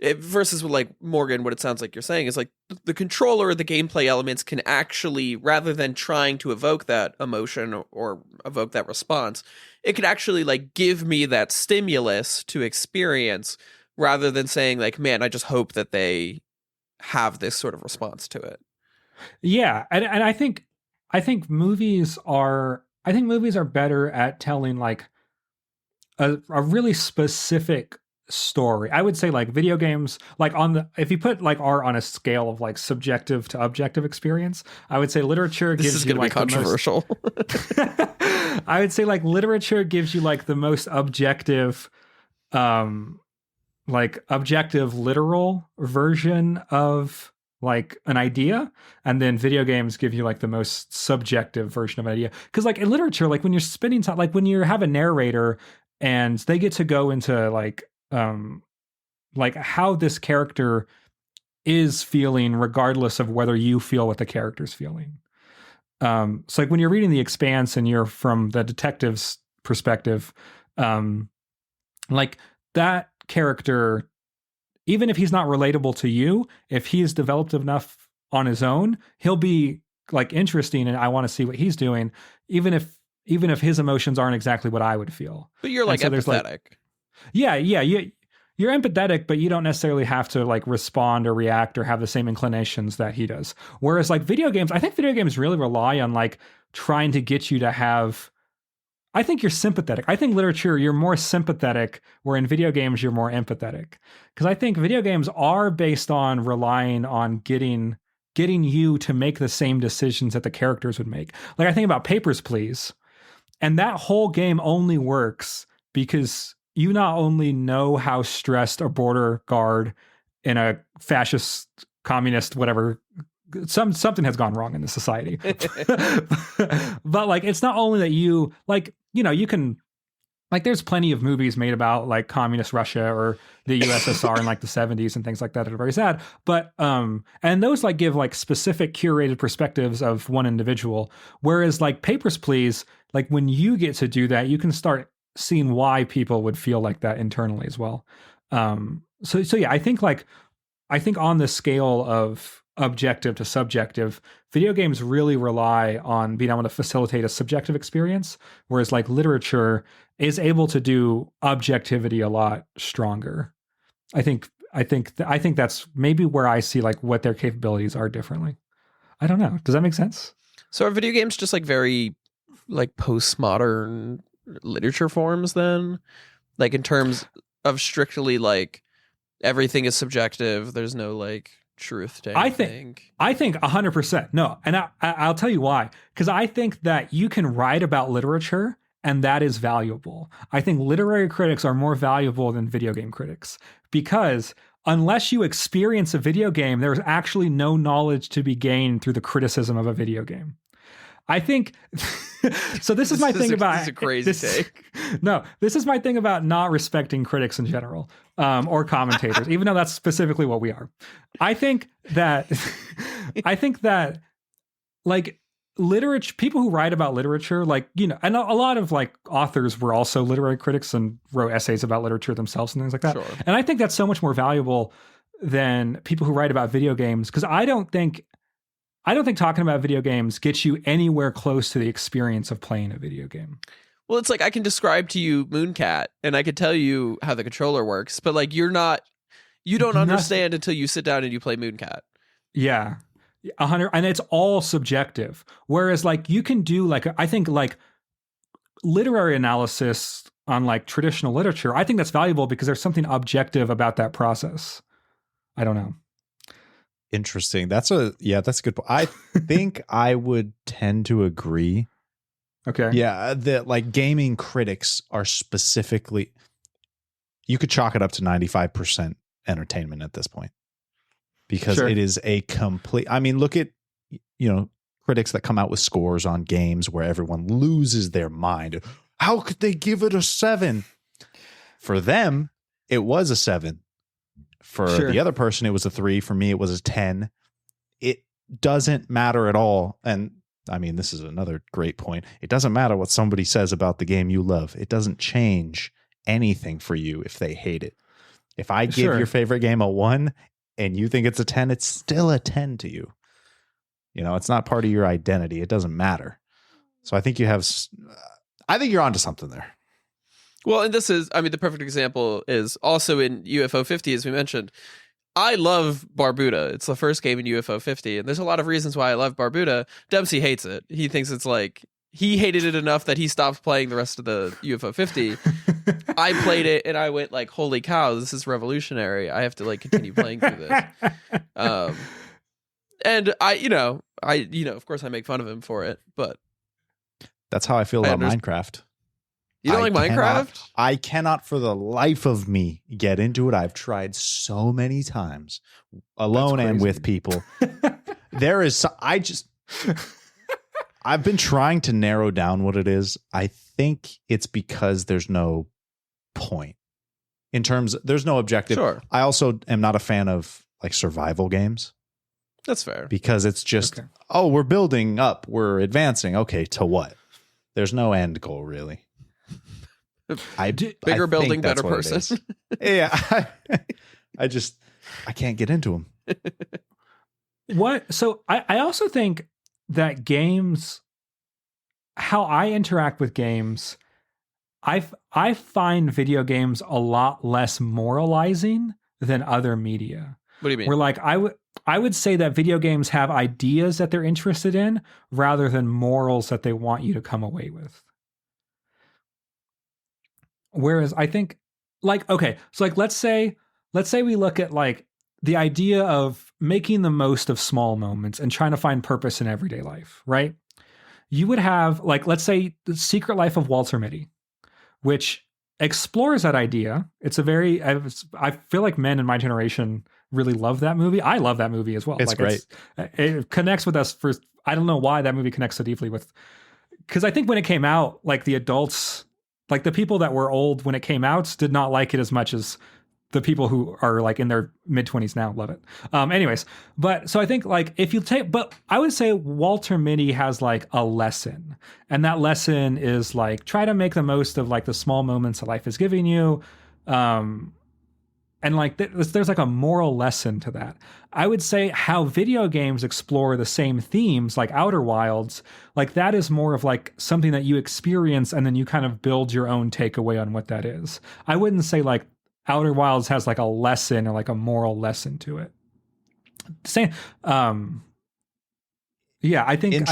versus with like Morgan, what it sounds like you're saying is like the controller or the gameplay elements can actually, rather than trying to evoke that emotion or evoke that response, it could actually like give me that stimulus to experience rather than saying like, man, I just hope that they have this sort of response to it. Yeah, and I think I think movies are better at telling like a really specific story. I would say like video games, like if you put like art on a scale of like subjective to objective experience, I would say literature This gives is you going to like be controversial. I would say like literature gives you like the most objective, like objective literal version of like an idea, and then video games give you like the most subjective version of an idea. Because like in literature, like when you're spending time, like when you have a narrator and they get to go into like how this character is feeling regardless of whether you feel what the character's feeling. So like when you're reading The Expanse and you're from the detective's perspective, like that character, even if he's not relatable to you, if he's developed enough on his own, he'll be like interesting and I want to see what he's doing, even if his emotions aren't exactly what I would feel. But you're like empathetic. Like, yeah, you're empathetic, but you don't necessarily have to like respond or react or have the same inclinations that he does. Whereas like video games, I think video games really rely on like trying to get you to have, I think you're sympathetic. I think literature, you're more sympathetic, where in video games, you're more empathetic. Because I think video games are based on relying on getting you to make the same decisions that the characters would make. Like I think about Papers, Please. And that whole game only works because you not only know how stressed a border guard in a fascist, communist, whatever, something has gone wrong in the society. But like, it's not only that you like, you know, you can like, there's plenty of movies made about like communist Russia or the USSR in like the 70s and things like that are very sad. But, and those like give like specific curated perspectives of one individual. Whereas like Papers, Please, like when you get to do that, you can start seeing why people would feel like that internally as well. So yeah, I think on the scale of objective to subjective, video games really rely on being able to facilitate a subjective experience, whereas like literature is able to do objectivity a lot stronger. I think that's maybe where I see like what their capabilities are differently. I don't know. Does that make sense? So are video games just like very like postmodern literature forms then? Like in terms of strictly like everything is subjective, there's no like truth to anything. I think 100%. No, and I'll tell you why. Because I think that you can write about literature and that is valuable. I think literary critics are more valuable than video game critics because unless you experience a video game, there's actually no knowledge to be gained through the criticism of a video game. I think so. This is my thing about this is a crazy take. No, this is my thing about not respecting critics in general, or commentators, even though that's specifically what we are. I think that like literature, people who write about literature, like, you know, and a lot of like authors were also literary critics and wrote essays about literature themselves and things like that. Sure. And I think that's so much more valuable than people who write about video games, because I don't think talking about video games gets you anywhere close to the experience of playing a video game. Well, it's like I can describe to you Mooncat and I could tell you how the controller works, but like you don't understand until you sit down and you play Mooncat. Yeah. 100, and it's all subjective. Whereas like you can do like, I think like literary analysis on like traditional literature, I think that's valuable because there's something objective about that process. I don't know. Interesting. That's a good point. I think I would tend to agree. Okay. Yeah, that like gaming critics are specifically, you could chalk it up to 95% entertainment at this point. Because Sure. It is a complete, I mean, look at, you know, critics that come out with scores on games where everyone loses their mind. How could they give it a 7? For them, it was a 7. For Sure. the other person, it was a 3. For me, it was a 10. It doesn't matter at all. And I mean, this is another great point. It doesn't matter what somebody says about the game you love. It doesn't change anything for you if they hate it. If I give Sure. your favorite game a 1 and you think it's a 10, it's still a 10 to you. You know, it's not part of your identity. It doesn't matter. So I think you're onto something there. Well, and this is, I mean, the perfect example is also in UFO 50, as we mentioned. I love Barbuda. It's the first game in UFO 50, and there's a lot of reasons why I love Barbuda. Dempsey hates it. He thinks it's like he hated it enough that he stopped playing the rest of the UFO 50. I played it and I went like, "Holy cow, this is revolutionary! I have to like continue playing through this." And of course, I make fun of him for it, but That's how I feel about Minecraft. You don't like Minecraft? I cannot for the life of me get into it. I've tried so many times, alone and with people. I've been trying to narrow down what it is. I think it's because there's no point there's no objective. Sure. I also am not a fan of like survival games. That's fair. Because it's just, we're building up, we're advancing. Okay, to what? There's no end goal really. Bigger building, better person. Yeah. I can't get into them. So I also think that games, how I interact with games, I find video games a lot less moralizing than other media. What do you mean? Where like I would say that video games have ideas that they're interested in rather than morals that they want you to come away with. Whereas I think like, okay, so like let's say we look at like the idea of making the most of small moments and trying to find purpose in everyday life, right? You would have like, let's say The Secret Life of Walter Mitty, which explores that idea. It's I feel like men in my generation really love that movie. I love that movie as well. It's like great. It connects with us for, I don't know why that movie connects so deeply with, because I think when it came out, like the adults, like the people that were old when it came out did not like it as much as the people who are like in their mid-20s now love it. Anyways, but so I think like but I would say Walter Mitty has like a lesson, and that lesson is like try to make the most of like the small moments that life is giving you. And like there's like a moral lesson to that. I would say how video games explore the same themes, like Outer Wilds, like that is more of like something that you experience and then you kind of build your own takeaway on what that is. I wouldn't say like Outer Wilds has like a lesson or like a moral lesson to it. Same. Yeah, I think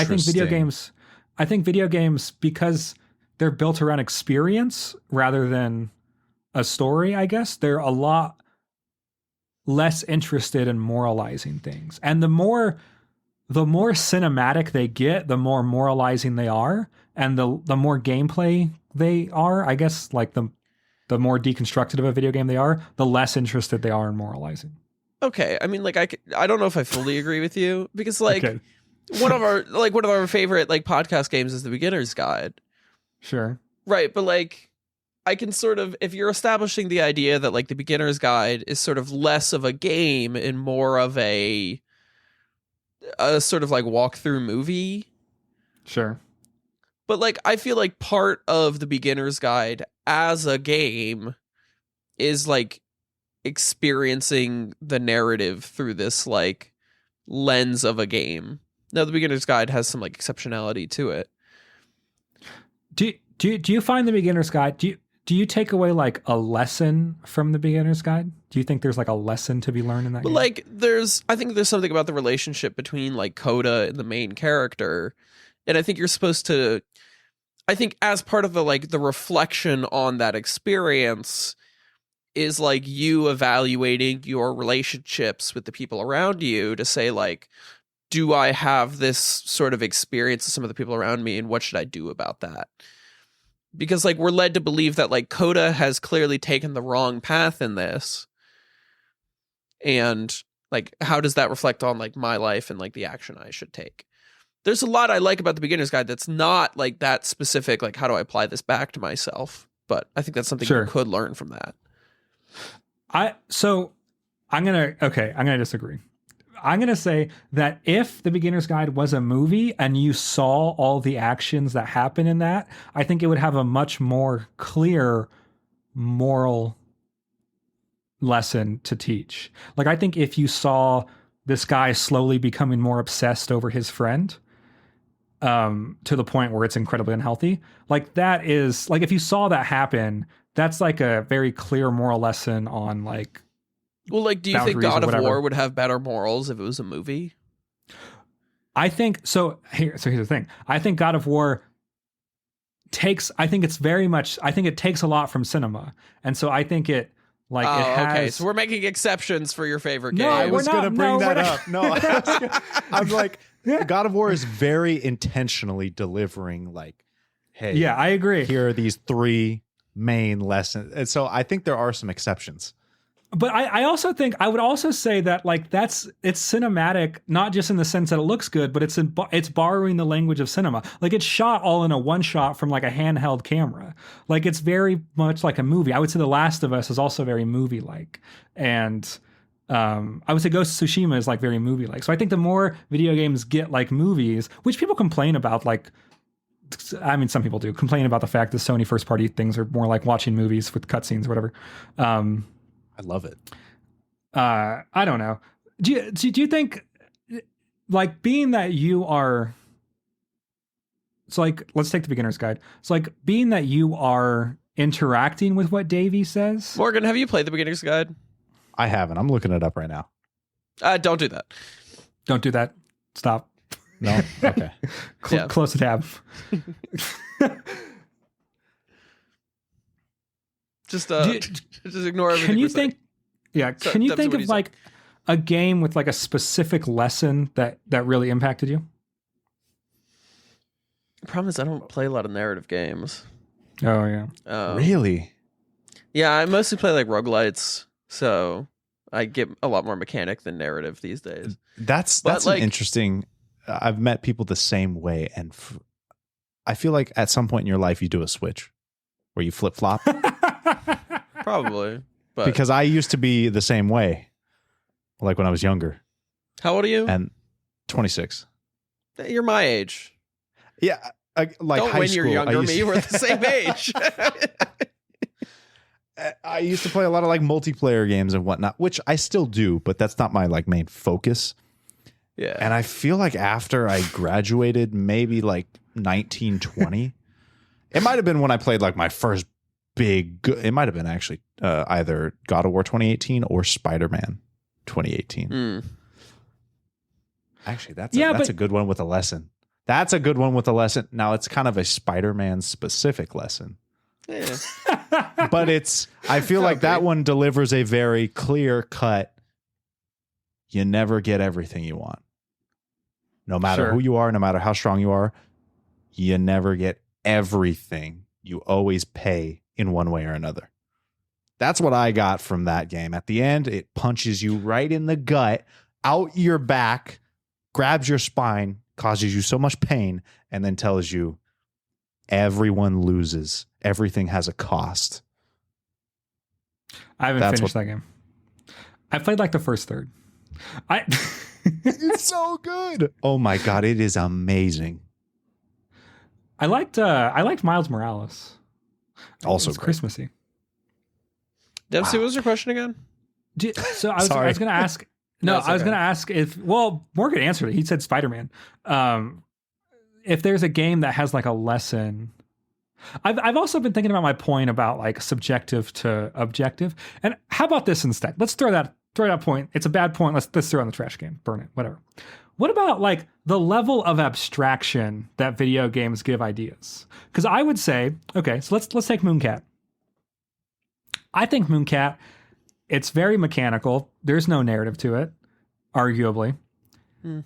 video games, because they're built around experience rather than a story, I guess, they're a lot less interested in moralizing things. And the more cinematic they get, the more moralizing they are, and the more gameplay they are, I guess, like the more deconstructed of a video game they are, the less interested they are in moralizing. Okay, I mean, like I don't know if I fully agree with you, because like one of our favorite like podcast games is The Beginner's Guide. Sure. Right, but like I can sort of, if you're establishing the idea that like The Beginner's Guide is sort of less of a game and more of a sort of like walkthrough movie. Sure. But like I feel like part of The Beginner's Guide as a game is like experiencing the narrative through this like lens of a game. Now The Beginner's Guide has some like exceptionality to it. Do you find The Beginner's Guide, do you take away like a lesson from The Beginner's Guide? Do you think there's like a lesson to be learned in that game? Like I think there's something about the relationship between like Coda and the main character. And I think you're supposed to, I think as part of the reflection on that experience is like you evaluating your relationships with the people around you to say like, do I have this sort of experience with some of the people around me, and what should I do about that? Because like we're led to believe that like Coda has clearly taken the wrong path in this. And like, how does that reflect on like my life and like the action I should take? There's a lot I like about The Beginner's Guide that's not like that specific, like how do I apply this back to myself? But I think that's something you could learn from that. I'm going to disagree. I'm going to say that if The Beginner's Guide was a movie and you saw all the actions that happen in that, I think it would have a much more clear moral lesson to teach. Like, I think if you saw this guy slowly becoming more obsessed over his friend, to the point where it's incredibly unhealthy, like that is like, if you saw that happen, that's like a very clear moral lesson on like Well, like, do you think boundaries or God of whatever. War would have better morals if it was a movie? I think so. Here's the thing. I think God of War takes. I think it's very much. I think it takes a lot from cinema, and so I think it like it has. Okay, so we're making exceptions for your favorite game. No, I we're was going to not- bring no, that we're not. up. No, I'm like, God of War is very intentionally delivering, like, hey, Yeah, I agree. here are these 3 main lessons. And so I think there are some exceptions. But I also think I would also say that like it's cinematic, not just in the sense that it looks good, but it's borrowing the language of cinema. Like it's shot all in a one shot from like a handheld camera. Like it's very much like a movie. I would say The Last of Us is also very movie like, and I would say Ghost of Tsushima is like very movie like. So I think the more video games get like movies, which people complain about, like. I mean, some people do complain about the fact that Sony first party things are more like watching movies with cutscenes or whatever. I love it. I don't know. Do you think, like, being that you are, it's like, let's take the beginner's guide. It's like being that you are interacting with what Davey says. Morgan, have you played the beginner's guide? I haven't. I'm looking it up right now. Don't do that. Don't do that. Stop. No? Okay. Yeah. Close the tab. Just Do you- just ignore everything. Can you we're saying. think? Yeah. So, Can you Dubs, think what do of you say? like a game with like a specific lesson that really impacted you? The problem is I don't play a lot of narrative games. Oh yeah. Really? Yeah, I mostly play like roguelites, so I get a lot more mechanic than narrative these days. That's But, an like- interesting. I've met people the same way, and I feel like at some point in your life you do a switch where you flip flop. Probably. But Because I used to be the same way, like when I was younger, how old are you? and 26. You're my age. Yeah, like Don't high when school. you're younger. I used, Me, we're the same age. I used to play a lot of like multiplayer games and whatnot, which I still do, but that's not my like main focus. Yeah. And I feel like after I graduated, maybe like 1920, it might have been when I played like my first it might have been actually either God of War 2018 or Spider-Man 2018. Mm. Actually, that's Yeah, that's but- a good one with a lesson. That's a good one with a lesson. Now it's kind of a Spider-Man specific lesson, Yeah. but I feel like that Okay. one delivers a very clear cut. You never get everything you want. No matter Sure. who you are, no matter how strong you are, you never get everything. You always pay in one way or another. That's what I got from that game. At the end, it punches you right in the gut, out your back, grabs your spine, causes you so much pain, and then tells you everyone loses. Everything has a cost. I haven't That's finished that game. I played like the first third. It's so good. Oh my God, it is amazing. I liked Miles Morales. Also it's great. Christmassy. Dempsey, what was your question again? So I was Sorry. going to ask. No, No, it's I was okay. going to ask if. Well, Morgan answered it. He said Spider-Man. If there's a game that has like a lesson. I've also been thinking about my point about like subjective to objective. And how about this instead? Let's throw that point. It's a bad point. Let's throw it in the trash can. Burn it. Whatever. What about like the level of abstraction that video games give ideas? Because I would say, okay, so let's take Mooncat. I think Mooncat, it's very mechanical. There's no narrative to it, arguably. Hmm.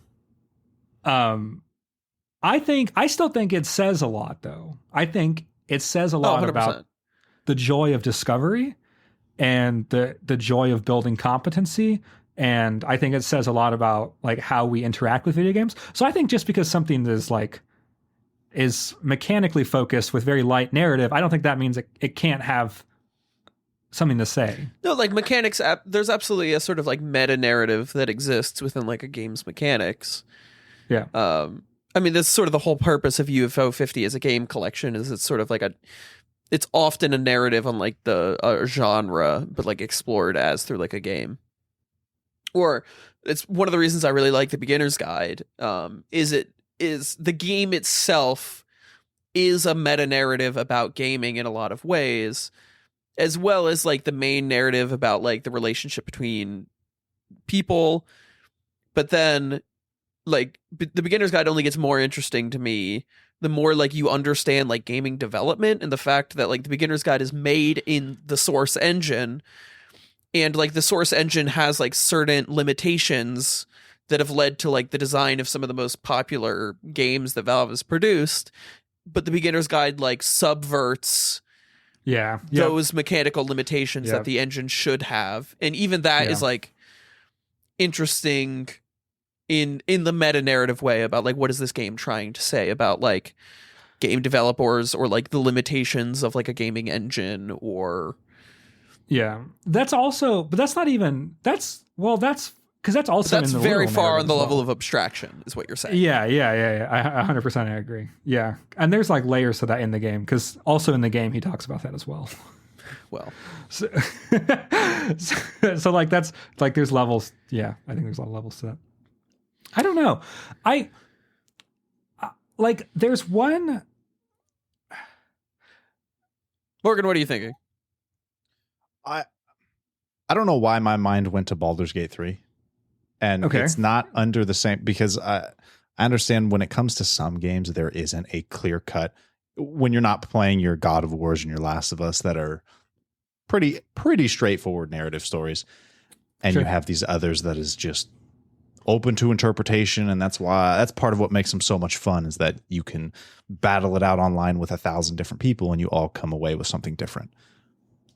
I still think it says a lot, though. I think it says a lot 100%. about the joy of discovery and the joy of building competency. And I think it says a lot about like how we interact with video games. So I think just because something is mechanically focused with very light narrative, I don't think that means it can't have something to say. No, like mechanics, there's absolutely a sort of like meta narrative that exists within like a game's mechanics. Yeah. I mean, that's sort of the whole purpose of UFO 50 as a game collection is it's sort of like it's often a narrative on like the genre, but like explored as through like a game. Or it's one of the reasons I really like the beginner's guide. Is the game itself is a meta narrative about gaming in a lot of ways. as well as like the main narrative about like the relationship between people. But then like the beginner's guide only gets more interesting to me the more like you understand like gaming development and the fact that like the beginner's guide is made in the source engine, and like the source engine has like certain limitations that have led to like the design of some of the most popular games that Valve has produced. But the beginner's guide like subverts those mechanical limitations that the engine should have. And even that is like interesting in the meta narrative way about like what is this game trying to say about like game developers or like the limitations of like a gaming engine or that's also, but that's not even that's because that's also that's in the very literal far narrative on the as level well. of abstraction is what you're saying. Yeah. I 100% I agree. Yeah, and there's like layers to that in the game because also in the game he talks about that as well. Well, so like that's like there's levels. Yeah, I think there's a lot of levels to that. I don't know. I like there's one. Morgan, what are you thinking? I don't know why my mind went to Baldur's Gate 3. And Okay. it's not under the same, because I understand when it comes to some games, there isn't a clear cut. When you're not playing your God of Wars and your Last of Us that are pretty straightforward narrative stories. And Sure. you have these others that is just open to interpretation. And that's part of what makes them so much fun, is that you can battle it out online with 1,000 different people and you all come away with something different.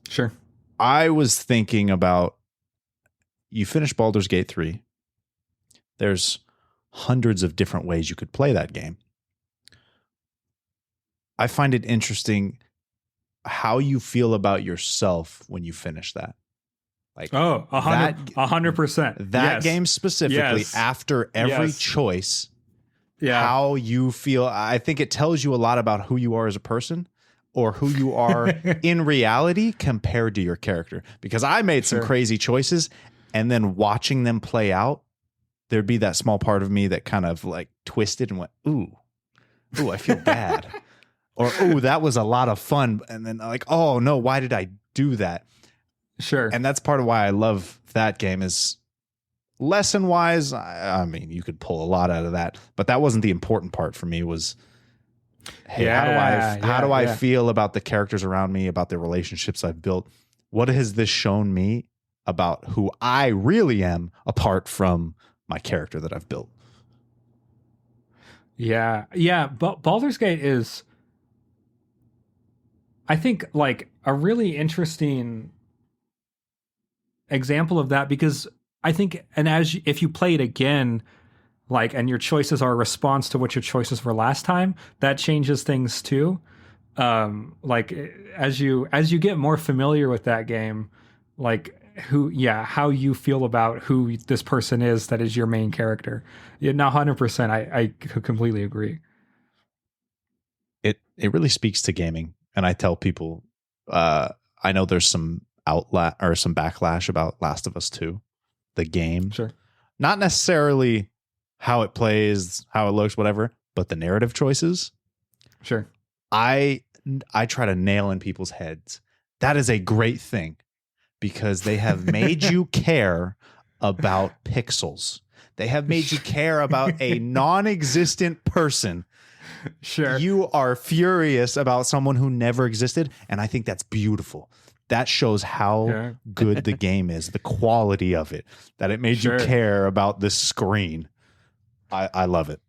Sure. I was thinking about, you finish Baldur's Gate 3. There's hundreds of different ways you could play that game. I find it interesting how you feel about yourself when you finish that. Like, Oh, 100%. that Yes. game specifically, Yes. after every Yes. choice, Yeah. how you feel. I think it tells you a lot about who you are as a person, or who you are in reality compared to your character. Because I made some Sure. crazy choices, and then watching them play out, there'd be that small part of me that kind of like twisted and went, ooh, I feel bad. Or, ooh, that was a lot of fun. And then like, oh no, why did I do that? Sure. And that's part of why I love that game. Is lesson wise, I mean, you could pull a lot out of that, but that wasn't the important part for me. Was, hey, how do I feel about the characters around me, about the relationships I've built? What has this shown me about who I really am apart from my character that I've built? Yeah. But Baldur's Gate is, I think, like a really interesting example of that, because I think, and if you play it again, like, and your choices are a response to what your choices were last time, that changes things too. Like as you get more familiar with that game, like how you feel about who this person is that is your main character. Yeah, no, 100%. I completely agree. It really speaks to gaming, and I tell people, I know there's some some backlash about Last of Us 2, the game. Sure. Not necessarily how it plays, how it looks, whatever, but the narrative choices. Sure. I try to nail in people's heads. That is a great thing, because they have made you care about pixels. They have made you care about a non-existent person. Sure. You are furious about someone who never existed, and I think that's beautiful. That shows how good the game is, the quality of it, that it made you care about this screen. I love it.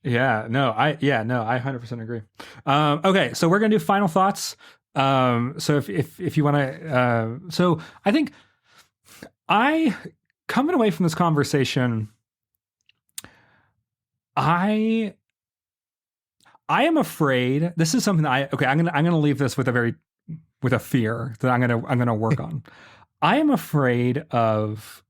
I 100% agree. Okay, so we're gonna do final thoughts. So if you want to, so I think coming away from this conversation, I am afraid. This is something that I'm gonna leave this with a fear that I'm gonna work on. I am afraid of,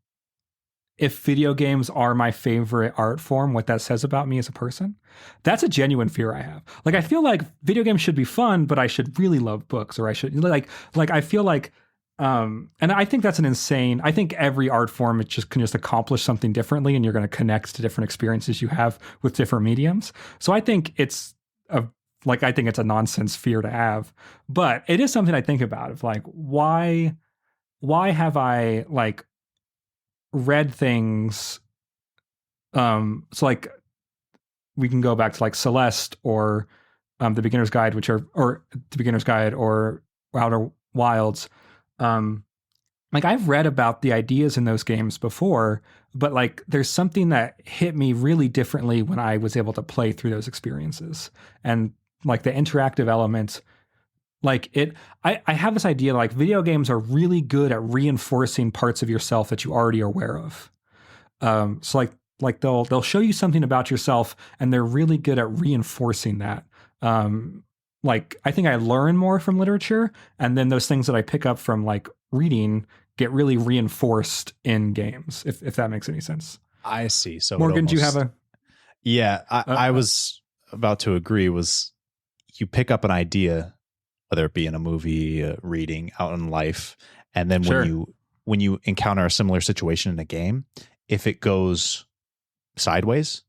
if video games are my favorite art form, what that says about me as a person. That's a genuine fear I have. Like, I feel like video games should be fun, but I should really love books, or I should like I feel like, and I think that's I think every art form, it can just accomplish something differently, and you're going to connect to different experiences you have with different mediums. So I think it's a like, I think it's a nonsense fear to have, but it is something I think about of like, why have I like read things? So like we can go back to like Celeste or the Beginner's Guide, or the Beginner's Guide or Outer Wilds. Like I've read about the ideas in those games before, but like there's something that hit me really differently when I was able to play through those experiences. And like the interactive element, like I have this idea like video games are really good at reinforcing parts of yourself that you already are aware of. So like they'll show you something about yourself and they're really good at reinforcing that. Like I think I learn more from literature, and then those things that I pick up from like reading get really reinforced in games, if that makes any sense. I see. So Morgan, do you have a? Yeah, I was about to agree. Was you pick up an idea, whether it be in a movie, reading, out in life, and then Sure. when you encounter a similar situation in a game, if it goes sideways,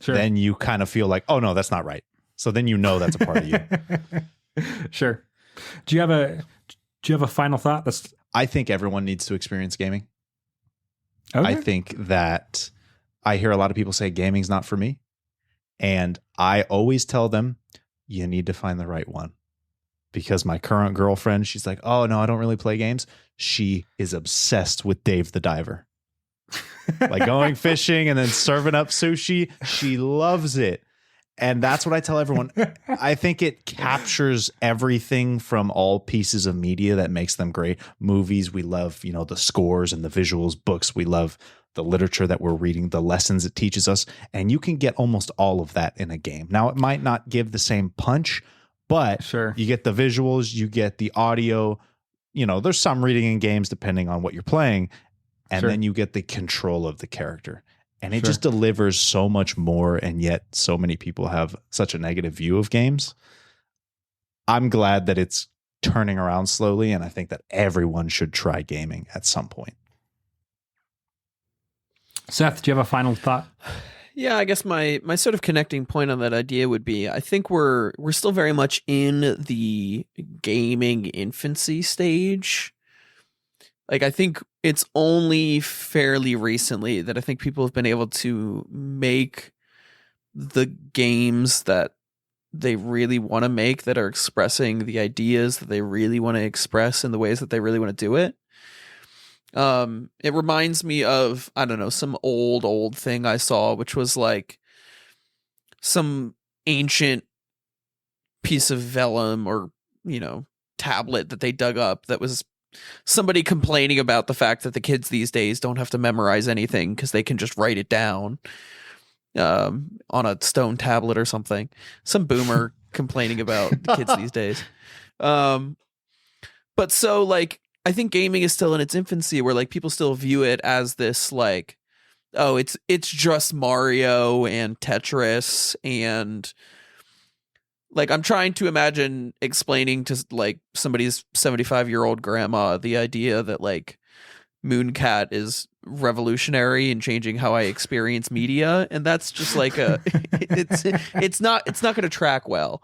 Sure. then you kind of feel like, oh no, that's not right. So then you know that's a part of you. Sure. Do you have a final thought? That's I think everyone needs to experience gaming. okay. I think that I hear a lot of people say gaming's not for me. And I always tell them, you need to find the right one. Because my current girlfriend, she's like, oh no, I don't really play games. She is obsessed with Dave the Diver. Like going fishing and then serving up sushi. She loves it. And that's what I tell everyone. I think it captures everything from all pieces of media that makes them great. Movies, we love, the scores and the visuals. Books, we love the literature that we're reading, the lessons it teaches us. And you can get almost all of that in a game. Now, it might not give the same punch, but Sure. you get the visuals, you get the audio. There's some reading in games depending on what you're playing. And Sure. then you get the control of the character. And it Sure. just delivers so much more, and yet so many people have such a negative view of games. I'm glad that it's turning around slowly, and I think that everyone should try gaming at some point. Seth, do you have a final thought? Yeah, I guess my sort of connecting point on that idea would be I think we're still very much in the gaming infancy stage. Like I think it's only fairly recently that I think people have been able to make the games that they really want to make, that are expressing the ideas that they really want to express in the ways that they really want to do it. It reminds me of, I don't know, some old thing I saw, which was like some ancient piece of vellum or, tablet that they dug up that was somebody complaining about the fact that the kids these days don't have to memorize anything because they can just write it down on a stone tablet or something. Some boomer complaining about the kids these days. But so like, I think gaming is still in its infancy, where like people still view it as this like, oh, it's just Mario and Tetris, and like I'm trying to imagine explaining to like somebody's 75-year-old grandma the idea that like Mooncat is revolutionary in changing how I experience media, and that's just like it's not going to track well.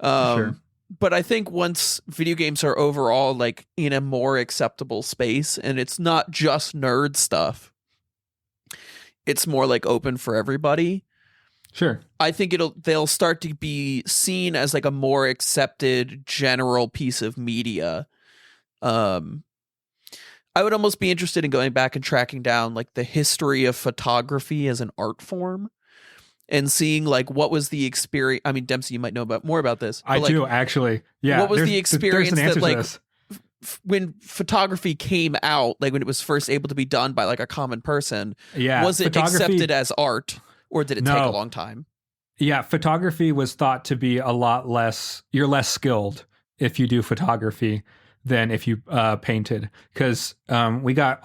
Sure. But I think once video games are overall like in a more acceptable space, and it's not just nerd stuff, it's more like open for everybody. Sure. I think they'll start to be seen as like a more accepted general piece of media. I would almost be interested in going back and tracking down like the history of photography as an art form and seeing like what was the experience. I mean, Dempsey, you might know more about this. I like, do actually. Yeah. what was there's- the experience there's an answer that, to like, this. when photography came out, like when it was first able to be done by like a common person, Yeah. was it photography- accepted as art, or did it take a No. long time? Yeah, photography was thought to be a lot less. You're less skilled if you do photography than if you painted, because we got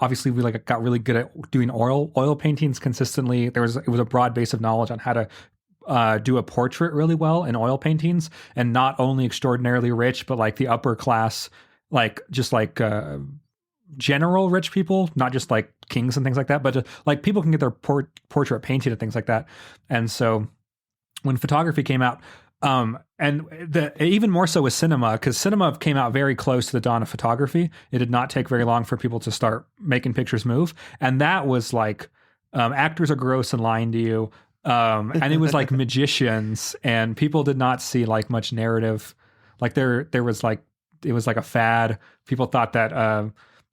really good at doing oil paintings consistently. It was a broad base of knowledge on how to do a portrait really well in oil paintings, and not only extraordinarily rich, but like the upper class, like just like general rich people, not just like kings and things like that, but like people can get their portrait painted and things like that. And so when photography came out, And even more so with cinema, because cinema came out very close to the dawn of photography. It did not take very long for people to start making pictures move. And that was like, actors are gross and lying to you. And it was like magicians, and people did not see like much narrative. Like there was like, it was like a fad. People thought that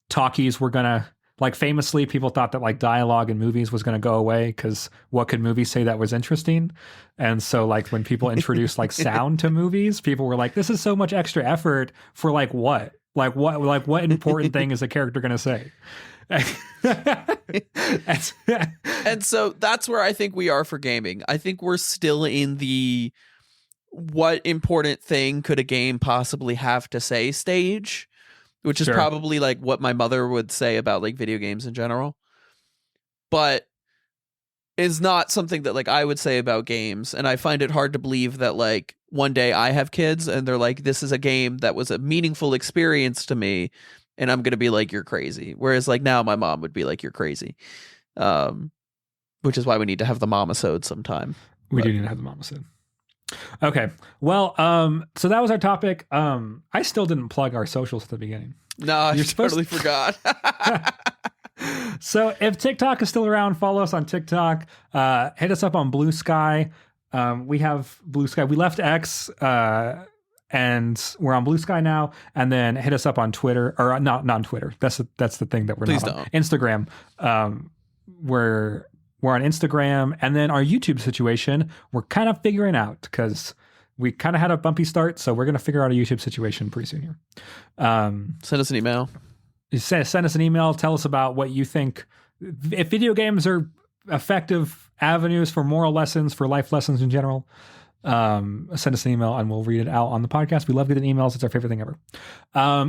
talkies were gonna, like, famously people thought that like dialogue in movies was gonna go away, because what could movies say that was interesting? And so like when people introduced like sound to movies, people were like, this is so much extra effort for like what? Like what important thing is a character gonna say? And so that's where I think we are for gaming. I think we're still in the what important thing could a game possibly have to say stage, which is Sure. probably like what my mother would say about like video games in general, but is not something that like I would say about games. And I find it hard to believe that like one day I have kids and they're like, this is a game that was a meaningful experience to me, and I'm going to be like, you're crazy. Whereas like now my mom would be like, you're crazy. Which is why we need to have the mama-sode sometime. We do need to have the mama said. Okay. Well, so that was our topic. I still didn't plug our socials at the beginning. No, I You're supposed totally forgot. So if TikTok is still around, follow us on TikTok. Hit us up on Blue Sky. We have Blue Sky. We left X, and we're on Blue Sky now. And then hit us up on Twitter, or not on Twitter. That's the thing that we're Please not on. don't. Instagram. We're on Instagram, and then our YouTube situation we're kind of figuring out, because we kind of had a bumpy start, so we're going to figure out a YouTube situation pretty soon here. Send us an email. Send us an email. Tell us about what you think. If video games are effective avenues for moral lessons, for life lessons in general, send us an email and we'll read it out on the podcast. We love getting emails. It's our favorite thing ever.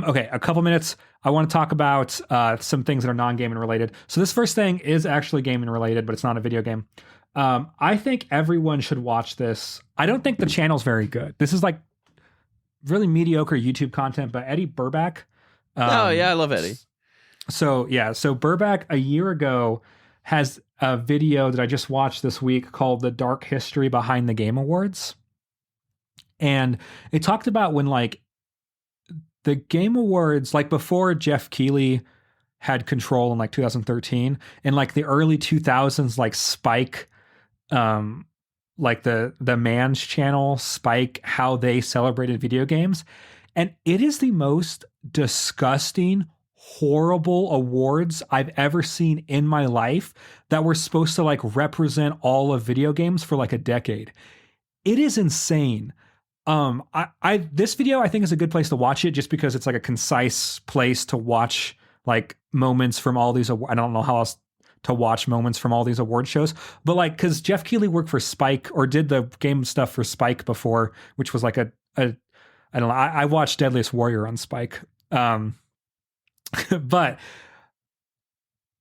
Okay, a couple minutes. I want to talk about some things that are non-gaming related. So this first thing is actually gaming related, but it's not a video game. I think everyone should watch this. I don't think the channel's very good. This is like really mediocre YouTube content, but Eddie Burback. Oh yeah, I love Eddie. So Burback a year ago has a video that I just watched this week called The Dark History Behind the Game Awards. And it talked about when like the Game Awards, like before Jeff Keighley had control in like 2013, in like the early 2000s, like Spike, like the Man's channel, Spike, how they celebrated video games. And it is the most disgusting, horrible awards I've ever seen in my life that were supposed to like represent all of video games for like a decade. It is insane. This video I think is a good place to watch it, just because it's like a concise place to watch like moments from all these. I don't know how else to watch moments from all these award shows, but like, because Jeff Keighley worked for Spike, or did the game stuff for Spike before, which was like a I don't know. I watched Deadliest Warrior on Spike. But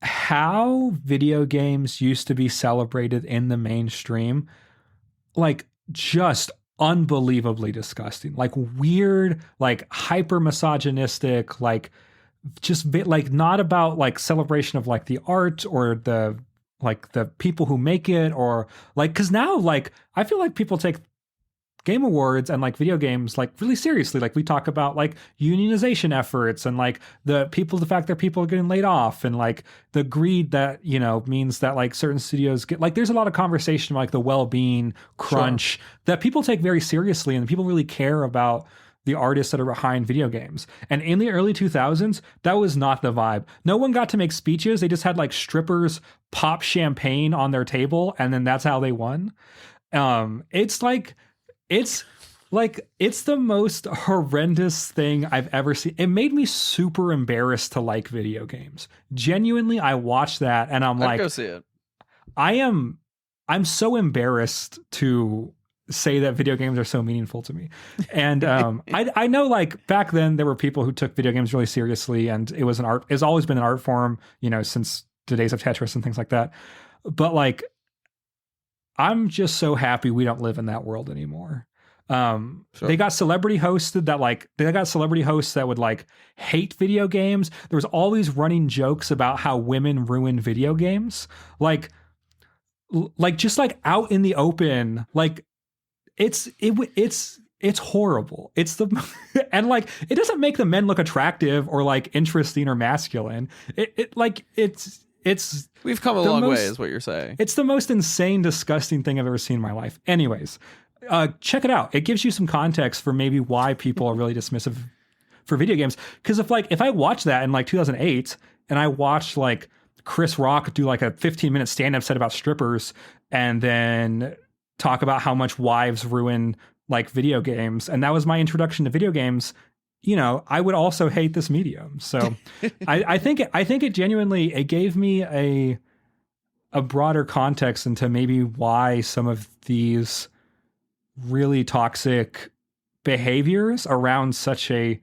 how video games used to be celebrated in the mainstream, like just unbelievably disgusting, like weird, like hyper misogynistic, like just like not about like celebration of like the art or the like the people who make it, or like, because now like I feel like people take Game Awards and like video games like really seriously. Like we talk about like unionization efforts and like the fact that people are getting laid off, and like the greed that, you know, means that like certain studios get, like there's a lot of conversation like the well-being crunch that people take very seriously, and people really care about the artists that are behind video games. And in the early 2000s, that was not the vibe. No one got to make speeches. They just had like strippers pop champagne on their table, and then that's how they won. It's the most horrendous thing I've ever seen. It made me super embarrassed to like video games. Genuinely, I watched that and I'm like, go see it. I'm so embarrassed to say that video games are so meaningful to me. And I know like back then there were people who took video games really seriously, and it was an art, it's always been an art form, you know, since the days of Tetris and things like that. But like, I'm just so happy we don't live in that world anymore. They got celebrity hosted that like, they got celebrity hosts that would like hate video games. There was always running jokes about how women ruin video games. Like just like out in the open, like it's horrible. It's the and like it doesn't make the men look attractive or like interesting or masculine. It's We've come a long way, is what you're saying. it's the most insane, disgusting thing I've ever seen in my life. Anyways, check it out. It gives you some context for maybe why people are really dismissive for video games. Because if I watched that in like 2008 and I watched like Chris Rock do like a 15-minute stand-up set about strippers and then talk about how much wives ruin like video games, and that was my introduction to video games, you know, I would also hate this medium. So I think it genuinely, it gave me a broader context into maybe why some of these really toxic behaviors around such a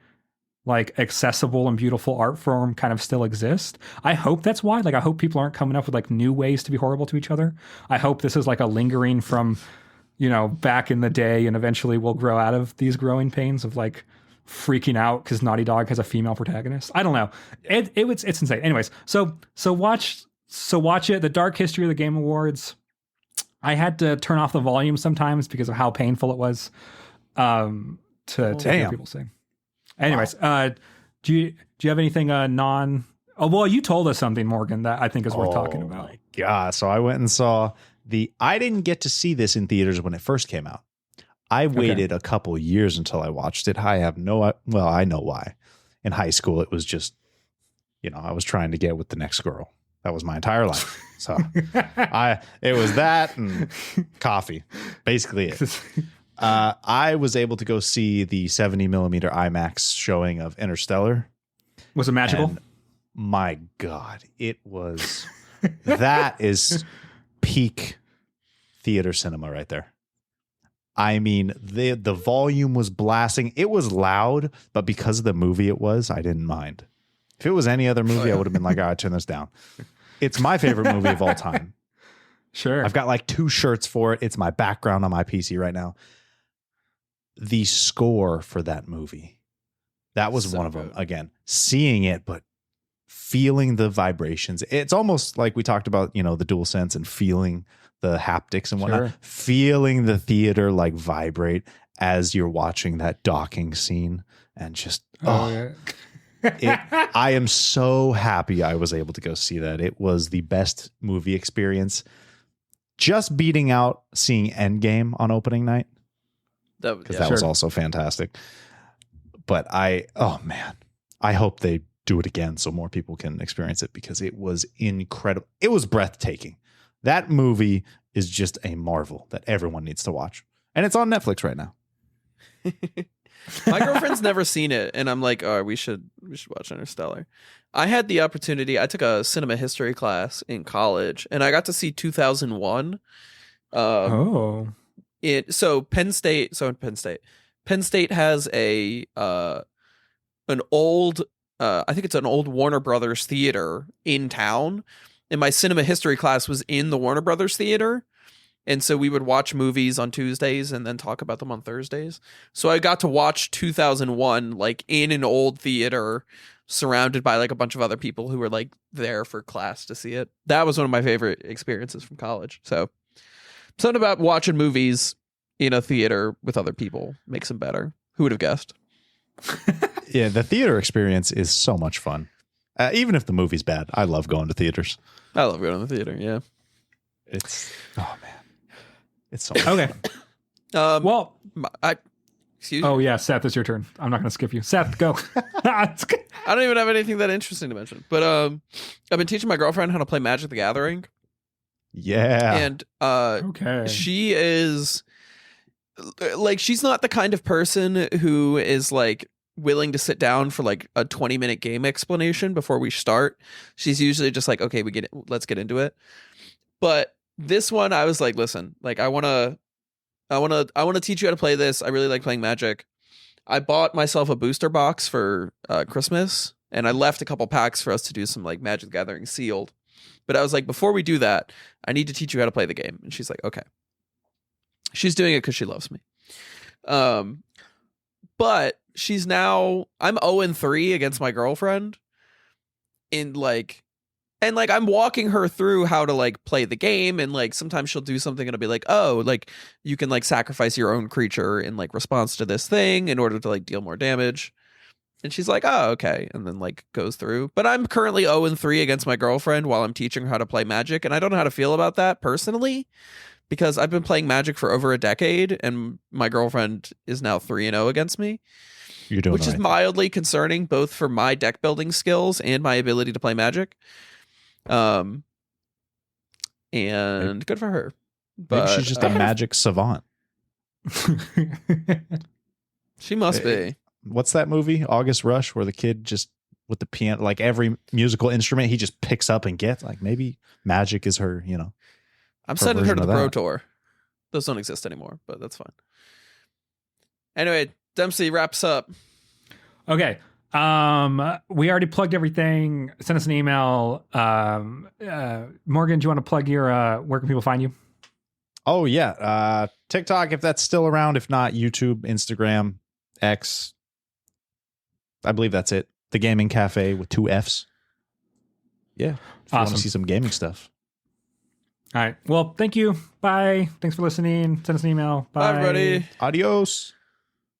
like accessible and beautiful art form kind of still exist. I hope that's why. Like, I hope people aren't coming up with like new ways to be horrible to each other. I hope this is like a lingering from, you know, back in the day, and eventually we'll grow out of these growing pains of like freaking out because Naughty Dog has a female protagonist. I don't know. It's insane. Anyways, so watch it. The Dark History of the Game Awards. I had to turn off the volume sometimes because of how painful it was to hear people sing. Anyways, do you have anything non? Oh, well, you told us something, Morgan, that I think is worth talking about. Oh my God. So I went and saw I didn't get to see this in theaters when it first came out. I waited a couple years until I watched it. I know why. In high school, it was just, you know, I was trying to get with the next girl. That was my entire life. So it was that and coffee, basically it. I was able to go see the 70 millimeter IMAX showing of Interstellar. Was it magical? And my God, it was. That is peak theater cinema right there. I mean, the volume was blasting. It was loud, but because of the movie it was, I didn't mind. If it was any other movie, I would have been like, all right, turn this down. It's my favorite movie of all time. Sure. I've got like 2 shirts for it. It's my background on my PC right now. The score for that movie, that was one of them. Again, seeing it, but feeling the vibrations. It's almost like we talked about, you know, the DualSense and feeling the haptics and whatnot, feeling the theater like vibrate as you're watching that docking scene, and just, I am so happy I was able to go see that. It was the best movie experience, beating out seeing Endgame on opening night. That was also fantastic. But I hope they do it again so more people can experience it, because it was incredible. It was breathtaking. That movie is just a marvel that everyone needs to watch. And it's on Netflix right now. My girlfriend's never seen it, and I'm like, oh, we should watch Interstellar. I had the opportunity. I took a cinema history class in college, and I got to see 2001. Penn State has an old I think it's an old Warner Brothers theater in town, and my cinema history class was in the Warner Brothers theater. And so we would watch movies on Tuesdays and then talk about them on Thursdays. So I got to watch 2001 like in an old theater, surrounded by like a bunch of other people who were like there for class to see it. That was one of my favorite experiences from college. So something about watching movies in a theater with other people makes them better. Who would have guessed? Yeah, the theater experience is so much fun. Even if the movie's bad, I love going to theaters. I love going to the theater, yeah. It's so okay. Excuse me. Oh yeah, Seth, it's your turn. I'm not going to skip you. Seth, go. I don't even have anything that interesting to mention. But I've been teaching my girlfriend how to play Magic the Gathering. Yeah. And she is like, she's not the kind of person who is like willing to sit down for like a 20-minute game explanation before we start. She's usually just like, okay, let's get into it. But this one, I was like, listen, like I want to teach you how to play this. I really like playing Magic. I bought myself a booster box for Christmas, and I left a couple packs for us to do some like Magic the Gathering sealed. But I was like, before we do that, I need to teach you how to play the game. And she's like, okay. She's doing it because she loves me. But I'm 0-3 against my girlfriend in like And like I'm walking her through how to like play the game, and like sometimes she'll do something and it'll be like, oh, like you can like sacrifice your own creature in like response to this thing in order to like deal more damage. And she's like, oh, okay, and then like goes through. But I'm currently 0-3 against my girlfriend while I'm teaching her how to play Magic, and I don't know how to feel about that personally, because I've been playing Magic for over a decade, and my girlfriend is now 3-0 against me. You're doing Which is right. mildly concerning, both for my deck building skills and my ability to play Magic. And good for her. Maybe But she's just a magic savant. she must be. What's that movie, August Rush, where the kid just with the piano, like every musical instrument he just picks up and gets? Like maybe magic is her, you know. I'm her sending her to version the of Pro that. Tour. Those don't exist anymore, but that's fine. Anyway, Dempsey wraps up. Okay. We already plugged everything. Send us an email. Morgan, do you want to plug your where can people find you? Oh yeah, TikTok if that's still around. If not, YouTube, Instagram, X. I believe that's it. The Gaming Cafe with 2 Fs. Yeah, if you want Awesome. to see some gaming stuff. All right. Well, thank you. Bye. Thanks for listening. Send us an email. Bye, everybody. Adios.